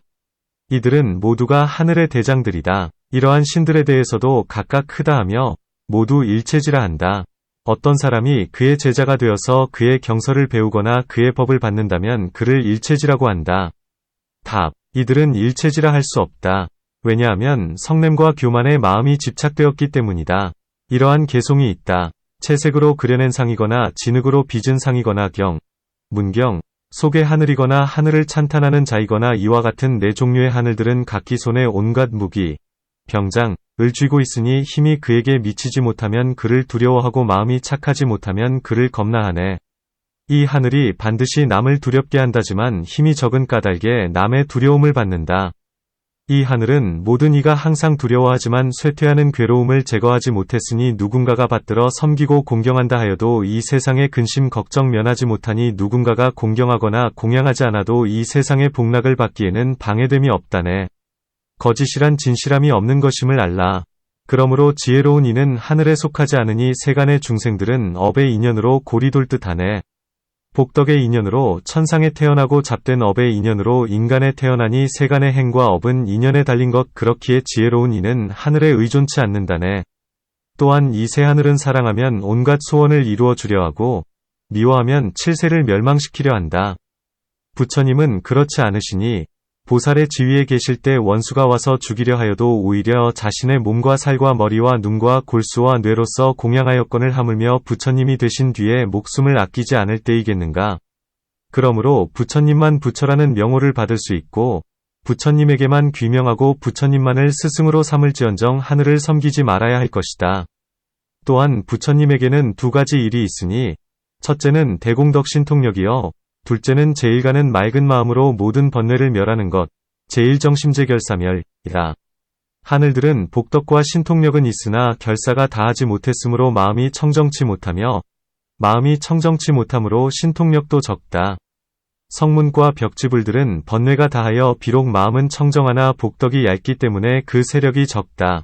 이들은 모두가 하늘의 대장들이다. 이러한 신들에 대해서도 각각 크다 하며 모두 일체지라 한다. 어떤 사람이 그의 제자가 되어서 그의 경서를 배우거나 그의 법을 받는다면 그를 일체지라고 한다. 답. 이들은 일체지라 할 수 없다. 왜냐하면 성냄과 교만에 마음이 집착되었기 때문이다. 이러한 개송이 있다. 채색으로 그려낸 상이거나 진흙으로 빚은 상이거나 문경, 속의 하늘이거나 하늘을 찬탄하는 자이거나 이와 같은 네 종류의 하늘들은 각기 손에 온갖 무기, 병장을 쥐고 있으니 힘이 그에게 미치지 못하면 그를 두려워하고 마음이 착하지 못하면 그를 겁나하네. 이 하늘이 반드시 남을 두렵게 한다지만 힘이 적은 까닭에 남의 두려움을 받는다. 이 하늘은 모든 이가 항상 두려워하지만 쇠퇴하는 괴로움을 제거하지 못했으니 누군가가 받들어 섬기고 공경한다 하여도 이 세상의 근심 걱정 면하지 못하니 누군가가 공경하거나 공양하지 않아도 이 세상의 복락을 받기에는 방해됨이 없다네. 거짓이란 진실함이 없는 것임을 알라. 그러므로 지혜로운 이는 하늘에 속하지 않으니 세간의 중생들은 업의 인연으로 골이 돌듯 하네. 복덕의 인연으로 천상에 태어나고 잡된 업의 인연으로 인간에 태어나니 세간의 행과 업은 인연에 달린 것 그렇기에 지혜로운 이는 하늘에 의존치 않는다네. 또한 이 새 하늘은 사랑하면 온갖 소원을 이루어 주려 하고 미워하면 칠세를 멸망시키려 한다. 부처님은 그렇지 않으시니 보살의 지위에 계실 때 원수가 와서 죽이려 하여도 오히려 자신의 몸과 살과 머리와 눈과 골수와 뇌로서 공양하여건을 하물며 부처님이 되신 뒤에 목숨을 아끼지 않을 때이겠는가. 그러므로 부처님만 부처라는 명호를 받을 수 있고 부처님에게만 귀명하고 부처님만을 스승으로 삼을지언정 하늘을 섬기지 말아야 할 것이다. 또한 부처님에게는 두 가지 일이 있으니 첫째는 대공덕신통력이요 둘째는 제일 가는 맑은 마음으로 모든 번뇌를 멸하는 것, 제일정심제결사멸이라. 하늘들은 복덕과 신통력은 있으나 결사가 다하지 못했으므로 마음이 청정치 못하며 마음이 청정치 못하므로 신통력도 적다. 성문과 벽지불들은 번뇌가 다하여 비록 마음은 청정하나 복덕이 얇기 때문에 그 세력이 적다.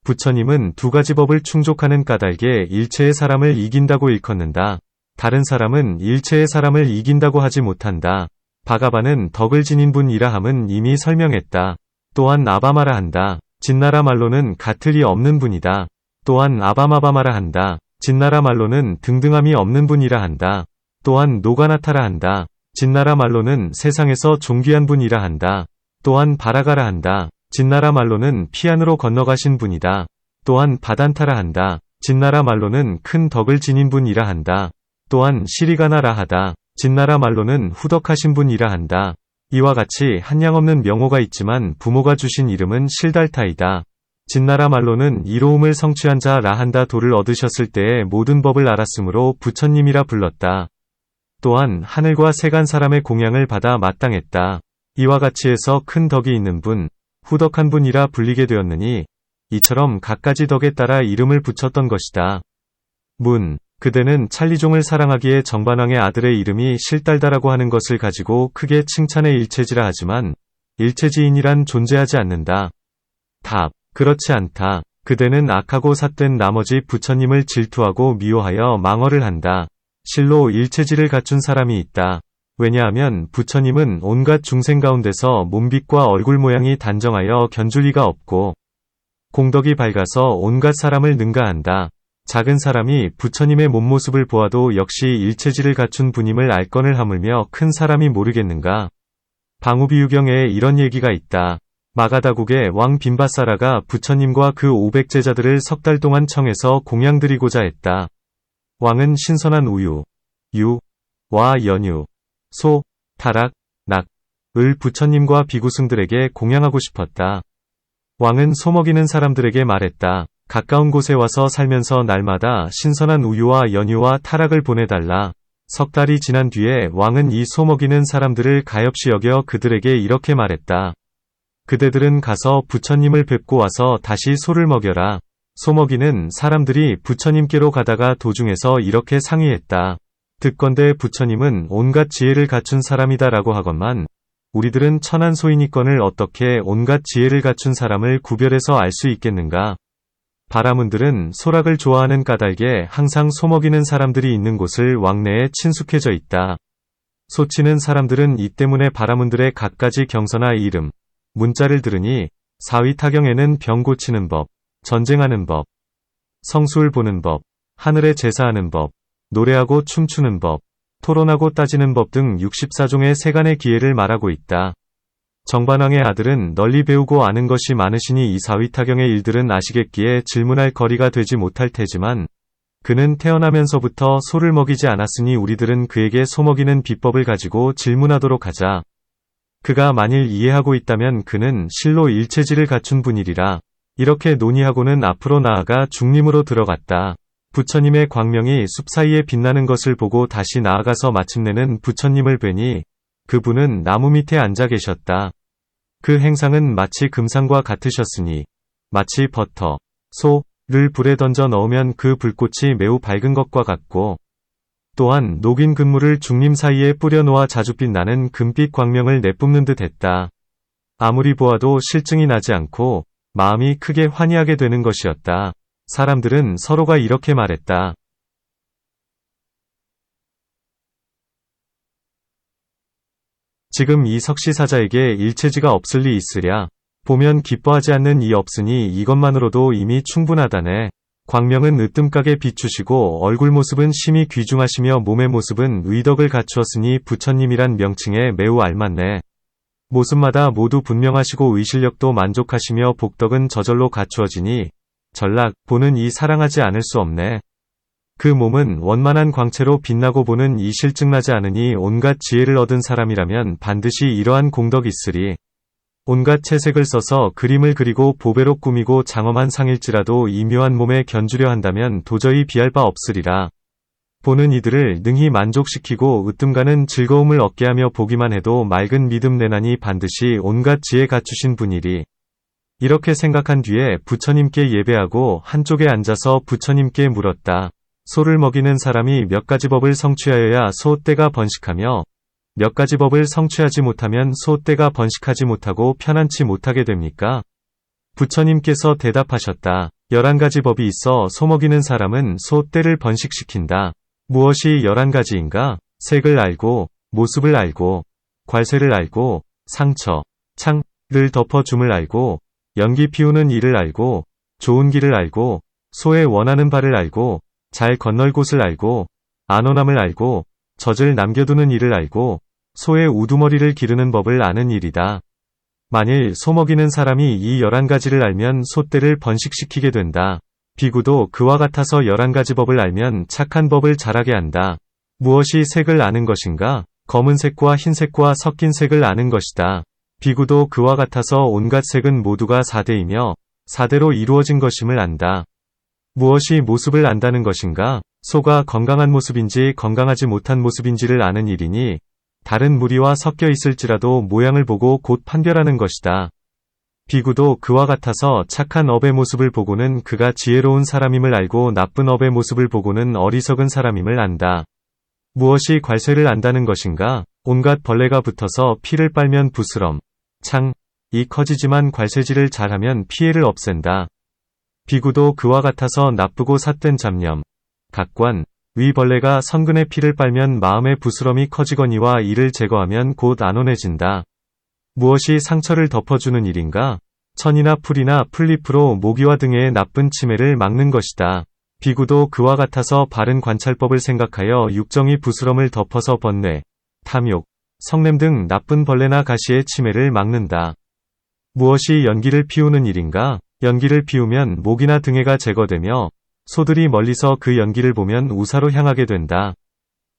부처님은 두 가지 법을 충족하는 까닭에 일체의 사람을 이긴다고 일컫는다. 다른 사람은 일체의 사람을 이긴다고 하지 못한다. 바가바는 덕을 지닌 분이라 함은 이미 설명했다. 또한 아바마라 한다. 진나라 말로는 가틀이 없는 분이다. 또한 아바마바마라 한다. 진나라 말로는 등등함이 없는 분이라 한다. 또한 노가나타라 한다. 진나라 말로는 세상에서 존귀한 분이라 한다. 또한 바라가라 한다. 진나라 말로는 피안으로 건너가신 분이다. 또한 바단타라 한다. 진나라 말로는 큰 덕을 지닌 분이라 한다. 또한 시리가나라 하다. 진나라 말로는 후덕하신 분이라 한다. 이와 같이 한량없는 명호가 있지만 부모가 주신 이름은 실달타이다. 진나라 말로는 이로움을 성취한 자라 한다. 도를 얻으셨을 때의 모든 법을 알았으므로 부처님이라 불렀다. 또한 하늘과 세간 사람의 공양을 받아 마땅했다. 이와 같이 해서 큰 덕이 있는 분, 후덕한 분이라 불리게 되었느니 이처럼 갖가지 덕에 따라 이름을 붙였던 것이다. 문, 그대는 찰리종을 사랑하기에 정반왕의 아들의 이름이 실달다라고 하는 것을 가지고 크게 칭찬해 일체지라 하지만 일체지인이란 존재하지 않는다. 답, 그렇지 않다. 그대는 악하고 삿된 나머지 부처님을 질투하고 미워하여 망언을 한다. 실로 일체지를 갖춘 사람이 있다. 왜냐하면 부처님은 온갖 중생 가운데서 몸빛과 얼굴 모양이 단정하여 견줄 리가 없고 공덕이 밝아서 온갖 사람을 능가한다. 작은 사람이 부처님의 몸모습을 보아도 역시 일체지를 갖춘 분임을 알건을 하물며 큰 사람이 모르겠는가. 방우비유경에 이런 얘기가 있다. 마가다국의 왕 빈바사라가 부처님과 그 500제자들을 석 달 동안 청해서 공양드리고자 했다. 왕은 신선한 우유, 유, 와 연유, 소, 타락, 낙, 을 부처님과 비구승들에게 공양하고 싶었다. 왕은 소먹이는 사람들에게 말했다. 가까운 곳에 와서 살면서 날마다 신선한 우유와 연유와 타락을 보내달라. 석 달이 지난 뒤에 왕은 이 소먹이는 사람들을 가엾이 여겨 그들에게 이렇게 말했다. 그대들은 가서 부처님을 뵙고 와서 다시 소를 먹여라. 소먹이는 사람들이 부처님께로 가다가 도중에서 이렇게 상의했다. 듣건대 부처님은 온갖 지혜를 갖춘 사람이다라고 하건만 우리들은 천한 소이니건을 어떻게 온갖 지혜를 갖춘 사람을 구별해서 알 수 있겠는가. 바라문들은 소락을 좋아하는 까닭에 항상 소먹이는 사람들이 있는 곳을 왕래에 친숙해져 있다. 소치는 사람들은 이 때문에 바라문들의 갖가지 경서나 이름, 문자를 들으니 사위타경에는 병 고치는 법, 전쟁하는 법, 성수를 보는 법, 하늘에 제사하는 법, 노래하고 춤추는 법, 토론하고 따지는 법 등 64종의 세간의 기회를 말하고 있다. 정반왕의 아들은 널리 배우고 아는 것이 많으시니 이 사위타경의 일들은 아시겠기에 질문할 거리가 되지 못할 테지만 그는 태어나면서부터 소를 먹이지 않았으니 우리들은 그에게 소먹이는 비법을 가지고 질문하도록 하자. 그가 만일 이해하고 있다면 그는 실로 일체지를 갖춘 분이리라. 이렇게 논의하고는 앞으로 나아가 중림으로 들어갔다. 부처님의 광명이 숲 사이에 빛나는 것을 보고 다시 나아가서 마침내는 부처님을 뵈니 그분은 나무 밑에 앉아 계셨다. 그 행상은 마치 금상과 같으셨으니 마치 버터, 소를 불에 던져 넣으면 그 불꽃이 매우 밝은 것과 같고 또한 녹인 금물을 중림 사이에 뿌려 놓아 자줏빛 나는 금빛 광명을 내뿜는 듯 했다. 아무리 보아도 실증이 나지 않고 마음이 크게 환희하게 되는 것이었다. 사람들은 서로가 이렇게 말했다. 지금 이 석시사자에게 일체지가 없을 리 있으랴. 보면 기뻐하지 않는 이 없으니 이것만으로도 이미 충분하다네. 광명은 으뜸가게 비추시고 얼굴 모습은 심히 귀중하시며 몸의 모습은 의덕을 갖추었으니 부처님이란 명칭에 매우 알맞네. 모습마다 모두 분명하시고 의실력도 만족하시며 복덕은 저절로 갖추어지니 전락, 보는 이 사랑하지 않을 수 없네. 그 몸은 원만한 광채로 빛나고 보는 이 실증나지 않으니 온갖 지혜를 얻은 사람이라면 반드시 이러한 공덕이 있으리. 온갖 채색을 써서 그림을 그리고 보배로 꾸미고 장엄한 상일지라도 이 묘한 몸에 견주려 한다면 도저히 비할 바 없으리라. 보는 이들을 능히 만족시키고 으뜸가는 즐거움을 얻게 하며 보기만 해도 맑은 믿음 내나니 반드시 온갖 지혜 갖추신 분이리. 이렇게 생각한 뒤에 부처님께 예배하고 한쪽에 앉아서 부처님께 물었다. 소를 먹이는 사람이 몇 가지 법을 성취하여야 소떼가 번식하며 몇 가지 법을 성취하지 못하면 소떼가 번식하지 못하고 편안치 못하게 됩니까? 부처님께서 대답하셨다. 11가지 법이 있어 소먹이는 사람은 소떼를 번식시킨다. 무엇이 11가지인가? 색을 알고, 모습을 알고, 괄세를 알고, 상처, 창을 덮어줌을 알고, 연기 피우는 일을 알고, 좋은 길을 알고, 소의 원하는 바를 알고, 잘 건널 곳을 알고, 안온함을 알고, 젖을 남겨두는 일을 알고, 소의 우두머리를 기르는 법을 아는 일이다. 만일 소먹이는 사람이 이 11가지를 알면 소떼를 번식시키게 된다. 비구도 그와 같아서 11가지 법을 알면 착한 법을 잘하게 한다. 무엇이 색을 아는 것인가? 검은색과 흰색과 섞인 색을 아는 것이다. 비구도 그와 같아서 온갖 색은 모두가 4대이며 4대로 이루어진 것임을 안다. 무엇이 모습을 안다는 것인가? 소가 건강한 모습인지 건강하지 못한 모습인지를 아는 일이니 다른 무리와 섞여 있을지라도 모양을 보고 곧 판별하는 것이다. 비구도 그와 같아서 착한 업의 모습을 보고는 그가 지혜로운 사람임을 알고 나쁜 업의 모습을 보고는 어리석은 사람임을 안다. 무엇이 괄쇠를 안다는 것인가? 온갖 벌레가 붙어서 피를 빨면 부스럼, 창이 커지지만 괄쇠질을 잘하면 피해를 없앤다. 비구도 그와 같아서 나쁘고 삿된 잡념, 각관, 위 벌레가 성근의 피를 빨면 마음의 부스럼이 커지거니와 이를 제거하면 곧 안온해진다. 무엇이 상처를 덮어주는 일인가? 천이나 풀이나 풀잎으로 모기와 등의 나쁜 치매를 막는 것이다. 비구도 그와 같아서 바른 관찰법을 생각하여 육정이 부스럼을 덮어서 번뇌, 탐욕, 성냄 등 나쁜 벌레나 가시의 치매를 막는다. 무엇이 연기를 피우는 일인가? 연기를 피우면 모기나 등해가 제거되며 소들이 멀리서 그 연기를 보면 우사로 향하게 된다.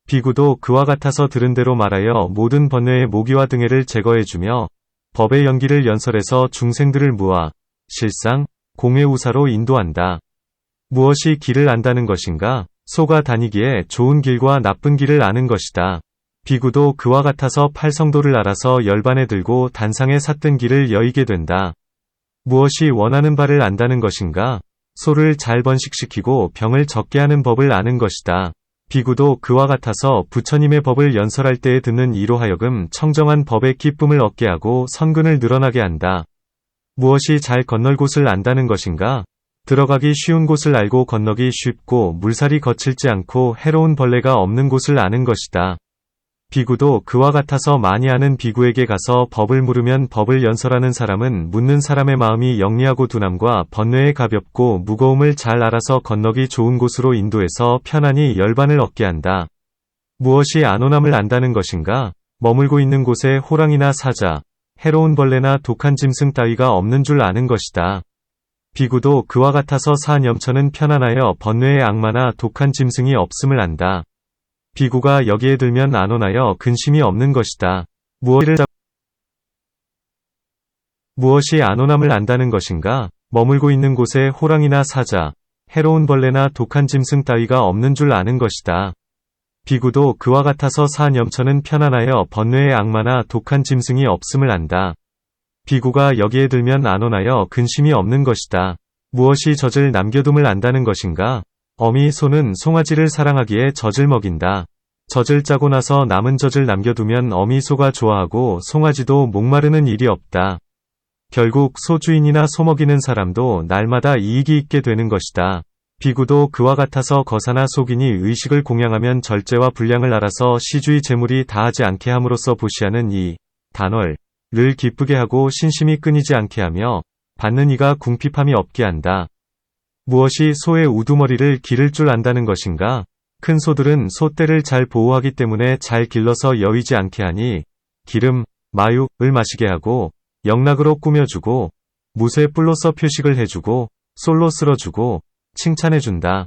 비구도 그와 같아서 들은 대로 말하여 모든 번뇌의 모기와 등해를 제거해주며 법의 연기를 연설해서 중생들을 무아, 실상, 공의 우사로 인도한다. 무엇이 길을 안다는 것인가? 소가 다니기에 좋은 길과 나쁜 길을 아는 것이다. 비구도 그와 같아서 팔성도를 알아서 열반에 들고 단상에 삿된 길을 여의게 된다. 무엇이 원하는 바를 안다는 것인가? 소를 잘 번식시키고 병을 적게 하는 법을 아는 것이다. 비구도 그와 같아서 부처님의 법을 연설할 때에 듣는 이로 하여금 청정한 법의 기쁨을 얻게 하고 선근을 늘어나게 한다. 무엇이 잘 건널 곳을 안다는 것인가? 들어가기 쉬운 곳을 알고 건너기 쉽고 물살이 거칠지 않고 해로운 벌레가 없는 곳을 아는 것이다. 비구도 그와 같아서 많이 아는 비구에게 가서 법을 물으면 법을 연설하는 사람은 묻는 사람의 마음이 영리하고 둔함과 번뇌에 가볍고 무거움을 잘 알아서 건너기 좋은 곳으로 인도해서 편안히 열반을 얻게 한다. 무엇이 안온함을 안다는 것인가? 머물고 있는 곳에 호랑이나 사자, 해로운 벌레나 독한 짐승 따위가 없는 줄 아는 것이다. 비구도 그와 같아서 사념처는 편안하여 번뇌의 악마나 독한 짐승이 없음을 안다. 비구가 여기에 들면 안온하여 근심이 없는 것이다. 무엇이 안온함을 안다는 것인가? 머물고 있는 곳에 호랑이나 사자, 해로운 벌레나 독한 짐승 따위가 없는 줄 아는 것이다. 비구도 그와 같아서 사념처는 편안하여 번뇌의 악마나 독한 짐승이 없음을 안다. 비구가 여기에 들면 안온하여 근심이 없는 것이다. 무엇이 젖을 남겨둠을 안다는 것인가? 어미 소는 송아지를 사랑하기에 젖을 먹인다. 젖을 짜고 나서 남은 젖을 남겨두면 어미 소가 좋아하고 송아지도 목마르는 일이 없다. 결국 소 주인이나 소 먹이는 사람도 날마다 이익이 있게 되는 것이다. 비구도 그와 같아서 거사나 속인이 의식을 공양하면 절제와 분량을 알아서 시주의 재물이 다하지 않게 함으로써 보시하는 이 단월을 기쁘게 하고 신심이 끊이지 않게 하며 받는 이가 궁핍함이 없게 한다. 무엇이 소의 우두머리를 기를 줄 안다는 것인가? 큰 소들은 소떼를 잘 보호하기 때문에 잘 길러서 여위지 않게 하니 기름, 마육을 마시게 하고 영락으로 꾸며주고 무쇠 뿔로써 표식을 해주고 솔로 쓸어주고 칭찬해준다.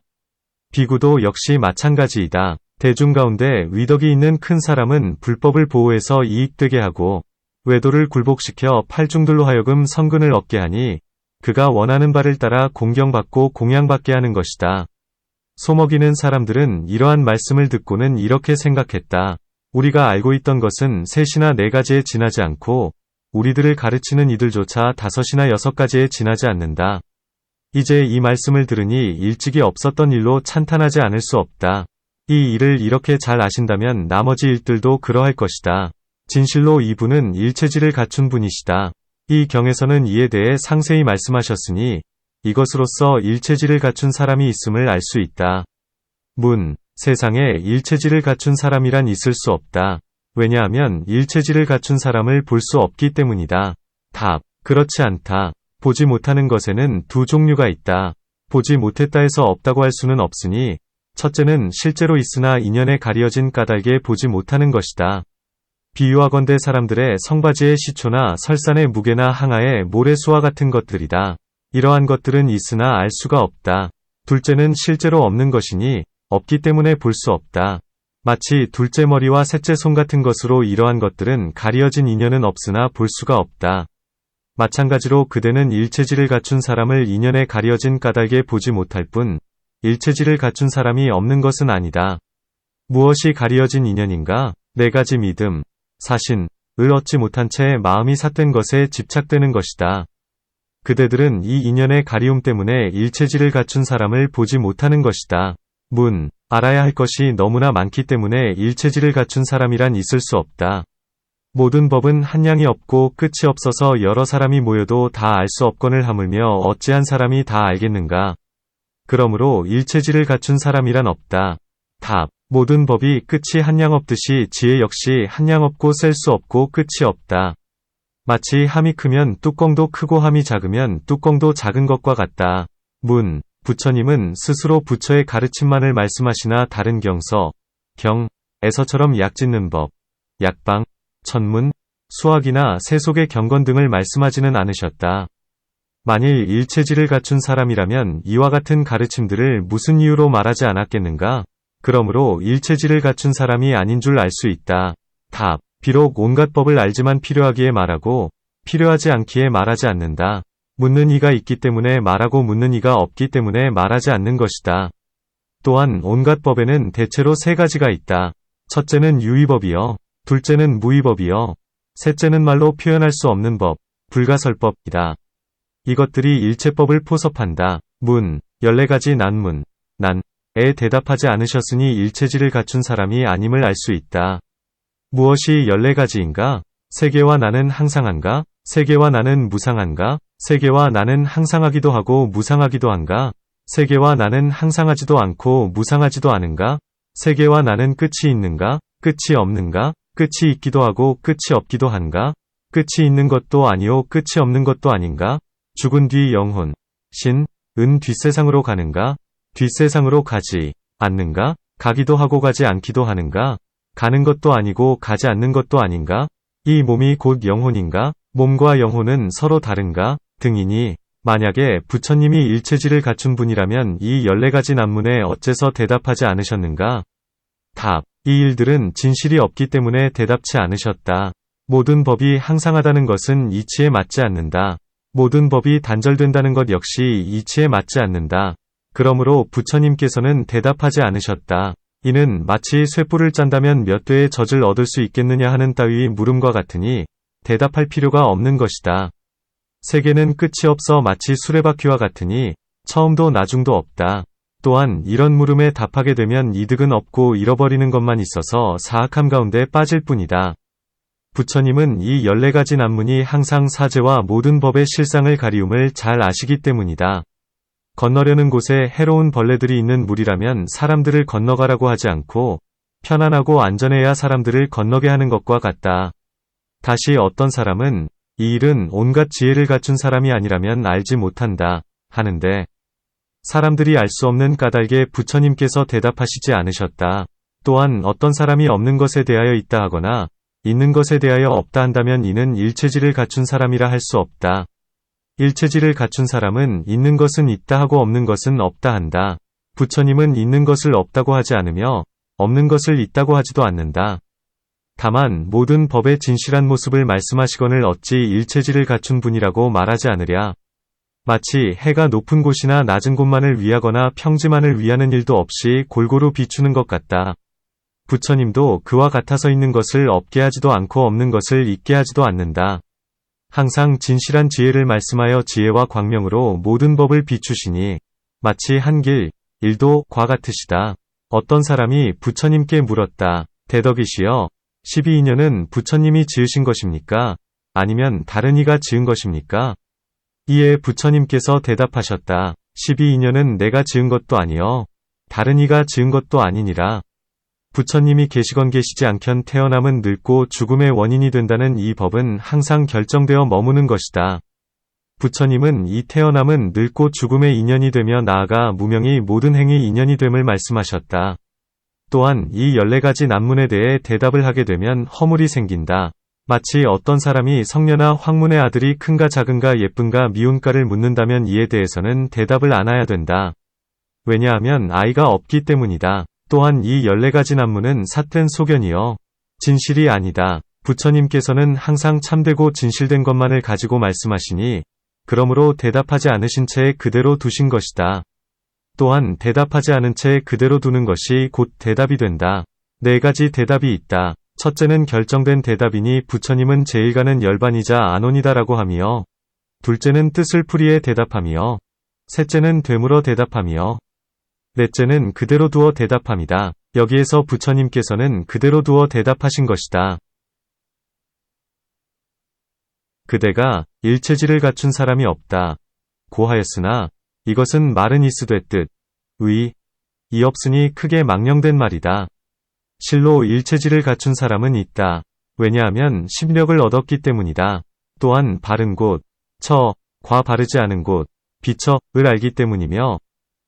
비구도 역시 마찬가지이다. 대중 가운데 위덕이 있는 큰 사람은 불법을 보호해서 이익되게 하고 외도를 굴복시켜 팔중들로 하여금 성근을 얻게 하니 그가 원하는 바를 따라 공경받고 공양받게 하는 것이다. 소먹이는 사람들은 이러한 말씀을 듣고는 이렇게 생각했다. 우리가 알고 있던 것은 셋이나 네 가지에 지나지 않고 우리들을 가르치는 이들조차 다섯이나 여섯 가지에 지나지 않는다. 이제 이 말씀을 들으니 일찍이 없었던 일로 찬탄하지 않을 수 없다. 이 일을 이렇게 잘 아신다면 나머지 일들도 그러할 것이다. 진실로 이분은 일체지를 갖춘 분이시다. 이 경에서는 이에 대해 상세히 말씀하셨으니 이것으로써 일체지를 갖춘 사람이 있음을 알 수 있다. 세상에 일체지를 갖춘 사람이란 있을 수 없다. 왜냐하면 일체지를 갖춘 사람을 볼 수 없기 때문이다. 답. 그렇지 않다. 보지 못하는 것에는 두 종류가 있다. 보지 못했다 해서 없다고 할 수는 없으니 첫째는 실제로 있으나 인연에 가려진 까닭에 보지 못하는 것이다. 비유하건대 사람들의 성바지의 시초나 설산의 무게나 항아의 모래수와 같은 것들이다. 이러한 것들은 있으나 알 수가 없다. 둘째는 실제로 없는 것이니 없기 때문에 볼 수 없다. 마치 둘째 머리와 셋째 손 같은 것으로 이러한 것들은 가리어진 인연은 없으나 볼 수가 없다. 마찬가지로 그대는 일체지를 갖춘 사람을 인연에 가려진 까닭에 보지 못할 뿐, 일체지를 갖춘 사람이 없는 것은 아니다. 무엇이 가리어진 인연인가? 네 가지 믿음, 사신, 을 얻지 못한 채 마음이 삿된 것에 집착되는 것이다. 그대들은 이 인연의 가리움 때문에 일체지를 갖춘 사람을 보지 못하는 것이다. 알아야 할 것이 너무나 많기 때문에 일체지를 갖춘 사람이란 있을 수 없다. 모든 법은 한량이 없고 끝이 없어서 여러 사람이 모여도 다 알 수 없거늘 하물며 어찌한 사람이 다 알겠는가. 그러므로 일체지를 갖춘 사람이란 없다. 답. 모든 법이 끝이 한량 없듯이 지혜 역시 한량 없고 셀 수 없고 끝이 없다. 마치 함이 크면 뚜껑도 크고 함이 작으면 뚜껑도 작은 것과 같다. 부처님은 스스로 부처의 가르침만을 말씀하시나 다른 경서, 에서처럼 약짓는 법, 약방, 천문, 수학이나 세속의 경건 등을 말씀하지는 않으셨다. 만일 일체지를 갖춘 사람이라면 이와 같은 가르침들을 무슨 이유로 말하지 않았겠는가? 그러므로 일체지를 갖춘 사람이 아닌 줄 알 수 있다. 답. 비록 온갖 법을 알지만 필요하기에 말하고, 필요하지 않기에 말하지 않는다. 묻는 이가 있기 때문에 말하고 묻는 이가 없기 때문에 말하지 않는 것이다. 또한 온갖 법에는 대체로 세 가지가 있다. 첫째는 유의법이요. 둘째는 무의법이요. 셋째는 말로 표현할 수 없는 법, 불가설법이다. 이것들이 일체법을 포섭한다. 14가지 난문, 난에 대답하지 않으셨으니 일체지를 갖춘 사람이 아님을 알 수 있다. 무엇이 14가지인가? 세계와 나는 항상한가? 세계와 나는 무상한가? 세계와 나는 항상하기도 하고 무상하기도 한가? 세계와 나는 항상하지도 않고 무상하지도 않은가? 세계와 나는 끝이 있는가? 끝이 없는가? 끝이 있기도 하고 끝이 없기도 한가? 끝이 있는 것도 아니요 끝이 없는 것도 아닌가? 죽은 뒤 영혼, 신, 은 뒷세상으로 가는가? 뒷세상으로 가지 않는가? 가기도 하고 가지 않기도 하는가? 가는 것도 아니고 가지 않는 것도 아닌가? 이 몸이 곧 영혼인가? 몸과 영혼은 서로 다른가? 등이니, 만약에 부처님이 일체지를 갖춘 분이라면 이 14가지 난문에 어째서 대답하지 않으셨는가? 답. 이 일들은 진실이 없기 때문에 대답치 않으셨다. 모든 법이 항상하다는 것은 이치에 맞지 않는다. 모든 법이 단절된다는 것 역시 이치에 맞지 않는다. 그러므로 부처님께서는 대답하지 않으셨다. 이는 마치 쇠뿔을 짠다면 몇 대의 젖을 얻을 수 있겠느냐 하는 따위의 물음과 같으니 대답할 필요가 없는 것이다. 세계는 끝이 없어 마치 수레바퀴와 같으니 처음도 나중도 없다. 또한 이런 물음에 답하게 되면 이득은 없고 잃어버리는 것만 있어서 사악함 가운데 빠질 뿐이다. 부처님은 이 14가지 난문이 항상 사제와 모든 법의 실상을 가리움을 잘 아시기 때문이다. 건너려는 곳에 해로운 벌레들이 있는 물이라면 사람들을 건너가라고 하지 않고 편안하고 안전해야 사람들을 건너게 하는 것과 같다. 다시 어떤 사람은 이 일은 온갖 지혜를 갖춘 사람이 아니라면 알지 못한다 하는데 사람들이 알 수 없는 까닭에 부처님께서 대답하시지 않으셨다. 또한 어떤 사람이 없는 것에 대하여 있다 하거나 있는 것에 대하여 없다 한다면 이는 일체지를 갖춘 사람이라 할 수 없다. 일체지를 갖춘 사람은 있는 것은 있다 하고 없는 것은 없다 한다. 부처님은 있는 것을 없다고 하지 않으며 없는 것을 있다고 하지도 않는다. 다만 모든 법의 진실한 모습을 말씀하시거늘 어찌 일체지를 갖춘 분이라고 말하지 않으랴. 마치 해가 높은 곳이나 낮은 곳만을 위하거나 평지만을 위하는 일도 없이 골고루 비추는 것 같다. 부처님도 그와 같아서 있는 것을 없게 하지도 않고 없는 것을 있게 하지도 않는다. 항상 진실한 지혜를 말씀하여 지혜와 광명으로 모든 법을 비추시니 마치 한 길, 일도 과 같으시다. 어떤 사람이 부처님께 물었다. 대덕이시여, 12인연은 부처님이 지으신 것입니까? 아니면 다른 이가 지은 것입니까? 이에 부처님께서 대답하셨다. 12인연은 내가 지은 것도 아니여 다른 이가 지은 것도 아니니라. 부처님이 계시건 계시지 않건 태어남은 늙고 죽음의 원인이 된다는 이 법은 항상 결정되어 머무는 것이다. 부처님은 이 태어남은 늙고 죽음의 인연이 되며 나아가 무명이 모든 행위 인연이 됨을 말씀하셨다. 또한 이 14가지 난문에 대해 대답을 하게 되면 허물이 생긴다. 마치 어떤 사람이 성녀나 황문의 아들이 큰가 작은가 예쁜가 미운가를 묻는다면 이에 대해서는 대답을 안 해야 된다. 왜냐하면 아이가 없기 때문이다. 또한 이 14가지 난무는 삿된 소견이여 진실이 아니다. 부처님께서는 항상 참되고 진실된 것만을 가지고 말씀하시니 그러므로 대답하지 않으신 채 그대로 두신 것이다. 또한 대답하지 않은 채 그대로 두는 것이 곧 대답이 된다. 4가지 대답이 있다. 첫째는 결정된 대답이니 부처님은 제1가는 열반이자 안온이다라고 하며, 둘째는 뜻을 풀이해 대답하며, 셋째는 되물어 대답하며, 넷째는 그대로 두어 대답함이다. 여기에서 부처님께서는 그대로 두어 대답하신 것이다. 그대가 일체지를 갖춘 사람이 없다. 고하였으나 이것은 말은 이스되 뜻, 의, 이 없으니 크게 망령된 말이다. 실로 일체지를 갖춘 사람은 있다. 왜냐하면 심력을 얻었기 때문이다. 또한 바른 곳, 과 바르지 않은 곳, 비처을 알기 때문이며,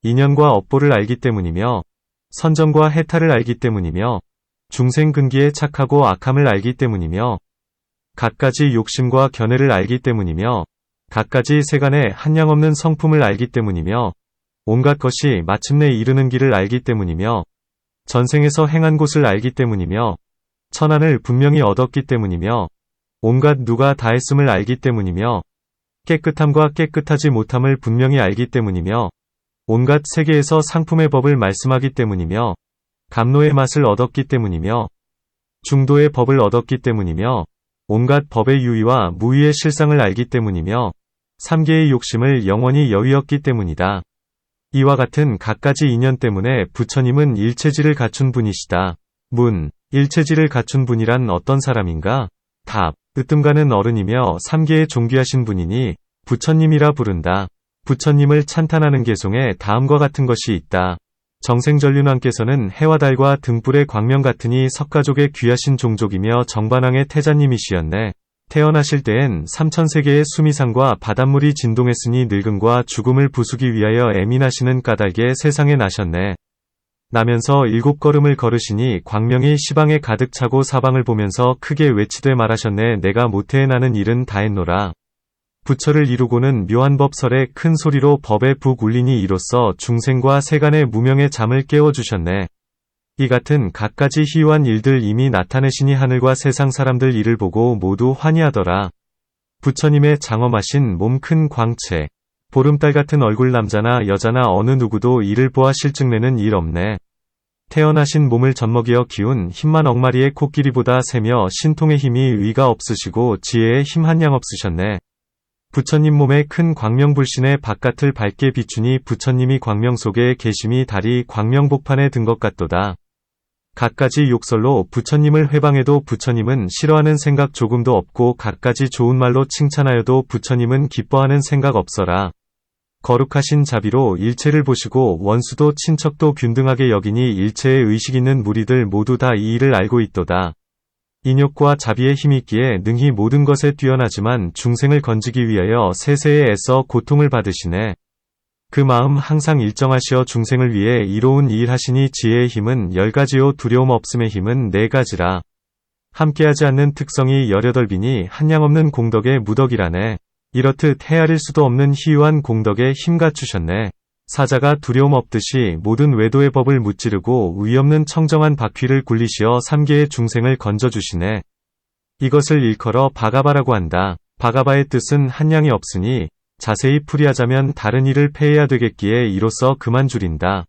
인연과 업보를 알기 때문이며, 선정과 해탈을 알기 때문이며, 중생 근기에 착하고 악함을 알기 때문이며, 갖가지 욕심과 견해를 알기 때문이며, 갖가지 세간에 한량없는 성품을 알기 때문이며, 온갖 것이 마침내 이르는 길을 알기 때문이며, 전생에서 행한 곳을 알기 때문이며, 천안을 분명히 얻었기 때문이며, 온갖 누가 다했음을 알기 때문이며, 깨끗함과 깨끗하지 못함을 분명히 알기 때문이며, 온갖 세계에서 상품의 법을 말씀하기 때문이며, 감노의 맛을 얻었기 때문이며, 중도의 법을 얻었기 때문이며, 온갖 법의 유의와 무의의 실상을 알기 때문이며, 3개의 욕심을 영원히 여위었기 때문이다. 이와 같은 갖가지 인연 때문에 부처님은 일체지를 갖춘 분이시다. 문, 일체지를 갖춘 분이란 어떤 사람인가? 답, 으뜸가는 어른이며 3계에 존귀하신 분이니 부처님이라 부른다. 부처님을 찬탄하는 개송에 다음과 같은 것이 있다. 정생전륜왕께서는 해와 달과 등불의 광명 같으니 석가족의 귀하신 종족이며 정반왕의 태자님이시였네. 태어나실 때엔 삼천세계의 수미상과 바닷물이 진동했으니 늙음과 죽음을 부수기 위하여 애민하시는 까닭에 세상에 나셨네. 나면서 7걸음을 걸으시니 광명이 시방에 가득 차고 사방을 보면서 크게 외치되 말하셨네. 내가 모태에 나는 일은 다했노라. 부처를 이루고는 묘한 법설에 큰 소리로 법의 북 울리니 이로써 중생과 세간의 무명의 잠을 깨워주셨네. 이 같은 갖가지 희유한 일들 이미 나타내시니 하늘과 세상 사람들 이를 보고 모두 환희하더라. 부처님의 장엄하신 몸 큰 광채, 보름달 같은 얼굴 남자나 여자나 어느 누구도 이를 보아 실증내는 일 없네. 태어나신 몸을 젖먹이어 키운 힘만 억마리의 코끼리보다 세며 신통의 힘이 위가 없으시고 지혜의 힘 한 양 없으셨네. 부처님 몸에 큰 광명불신의 바깥을 밝게 비추니 부처님이 광명 속에 계심이 달이 광명복판에 든 것 같도다. 갖가지 욕설로 부처님을 회방해도 부처님은 싫어하는 생각 조금도 없고 갖가지 좋은 말로 칭찬하여도 부처님은 기뻐하는 생각 없어라. 거룩하신 자비로 일체를 보시고 원수도 친척도 균등하게 여기니 일체에 의식 있는 무리들 모두 다 이 일을 알고 있도다. 인욕과 자비의 힘이 있기에 능히 모든 것에 뛰어나지만 중생을 건지기 위하여 세세에 애써 고통을 받으시네. 그 마음 항상 일정하시어 중생을 위해 이로운 일 하시니 지혜의 힘은 10가지요 두려움 없음의 힘은 4가지라. 함께하지 않는 특성이 18비니 한량없는 공덕의 무덕이라네. 이렇듯 헤아릴 수도 없는 희유한 공덕에 힘 갖추셨네. 사자가 두려움 없듯이 모든 외도의 법을 무찌르고 위없는 청정한 바퀴를 굴리시어 3계의 중생을 건져주시네. 이것을 일컬어 바가바라고 한다. 바가바의 뜻은 한량이 없으니 자세히 풀이하자면 다른 일을 폐해야 되겠기에 이로써 그만 줄인다.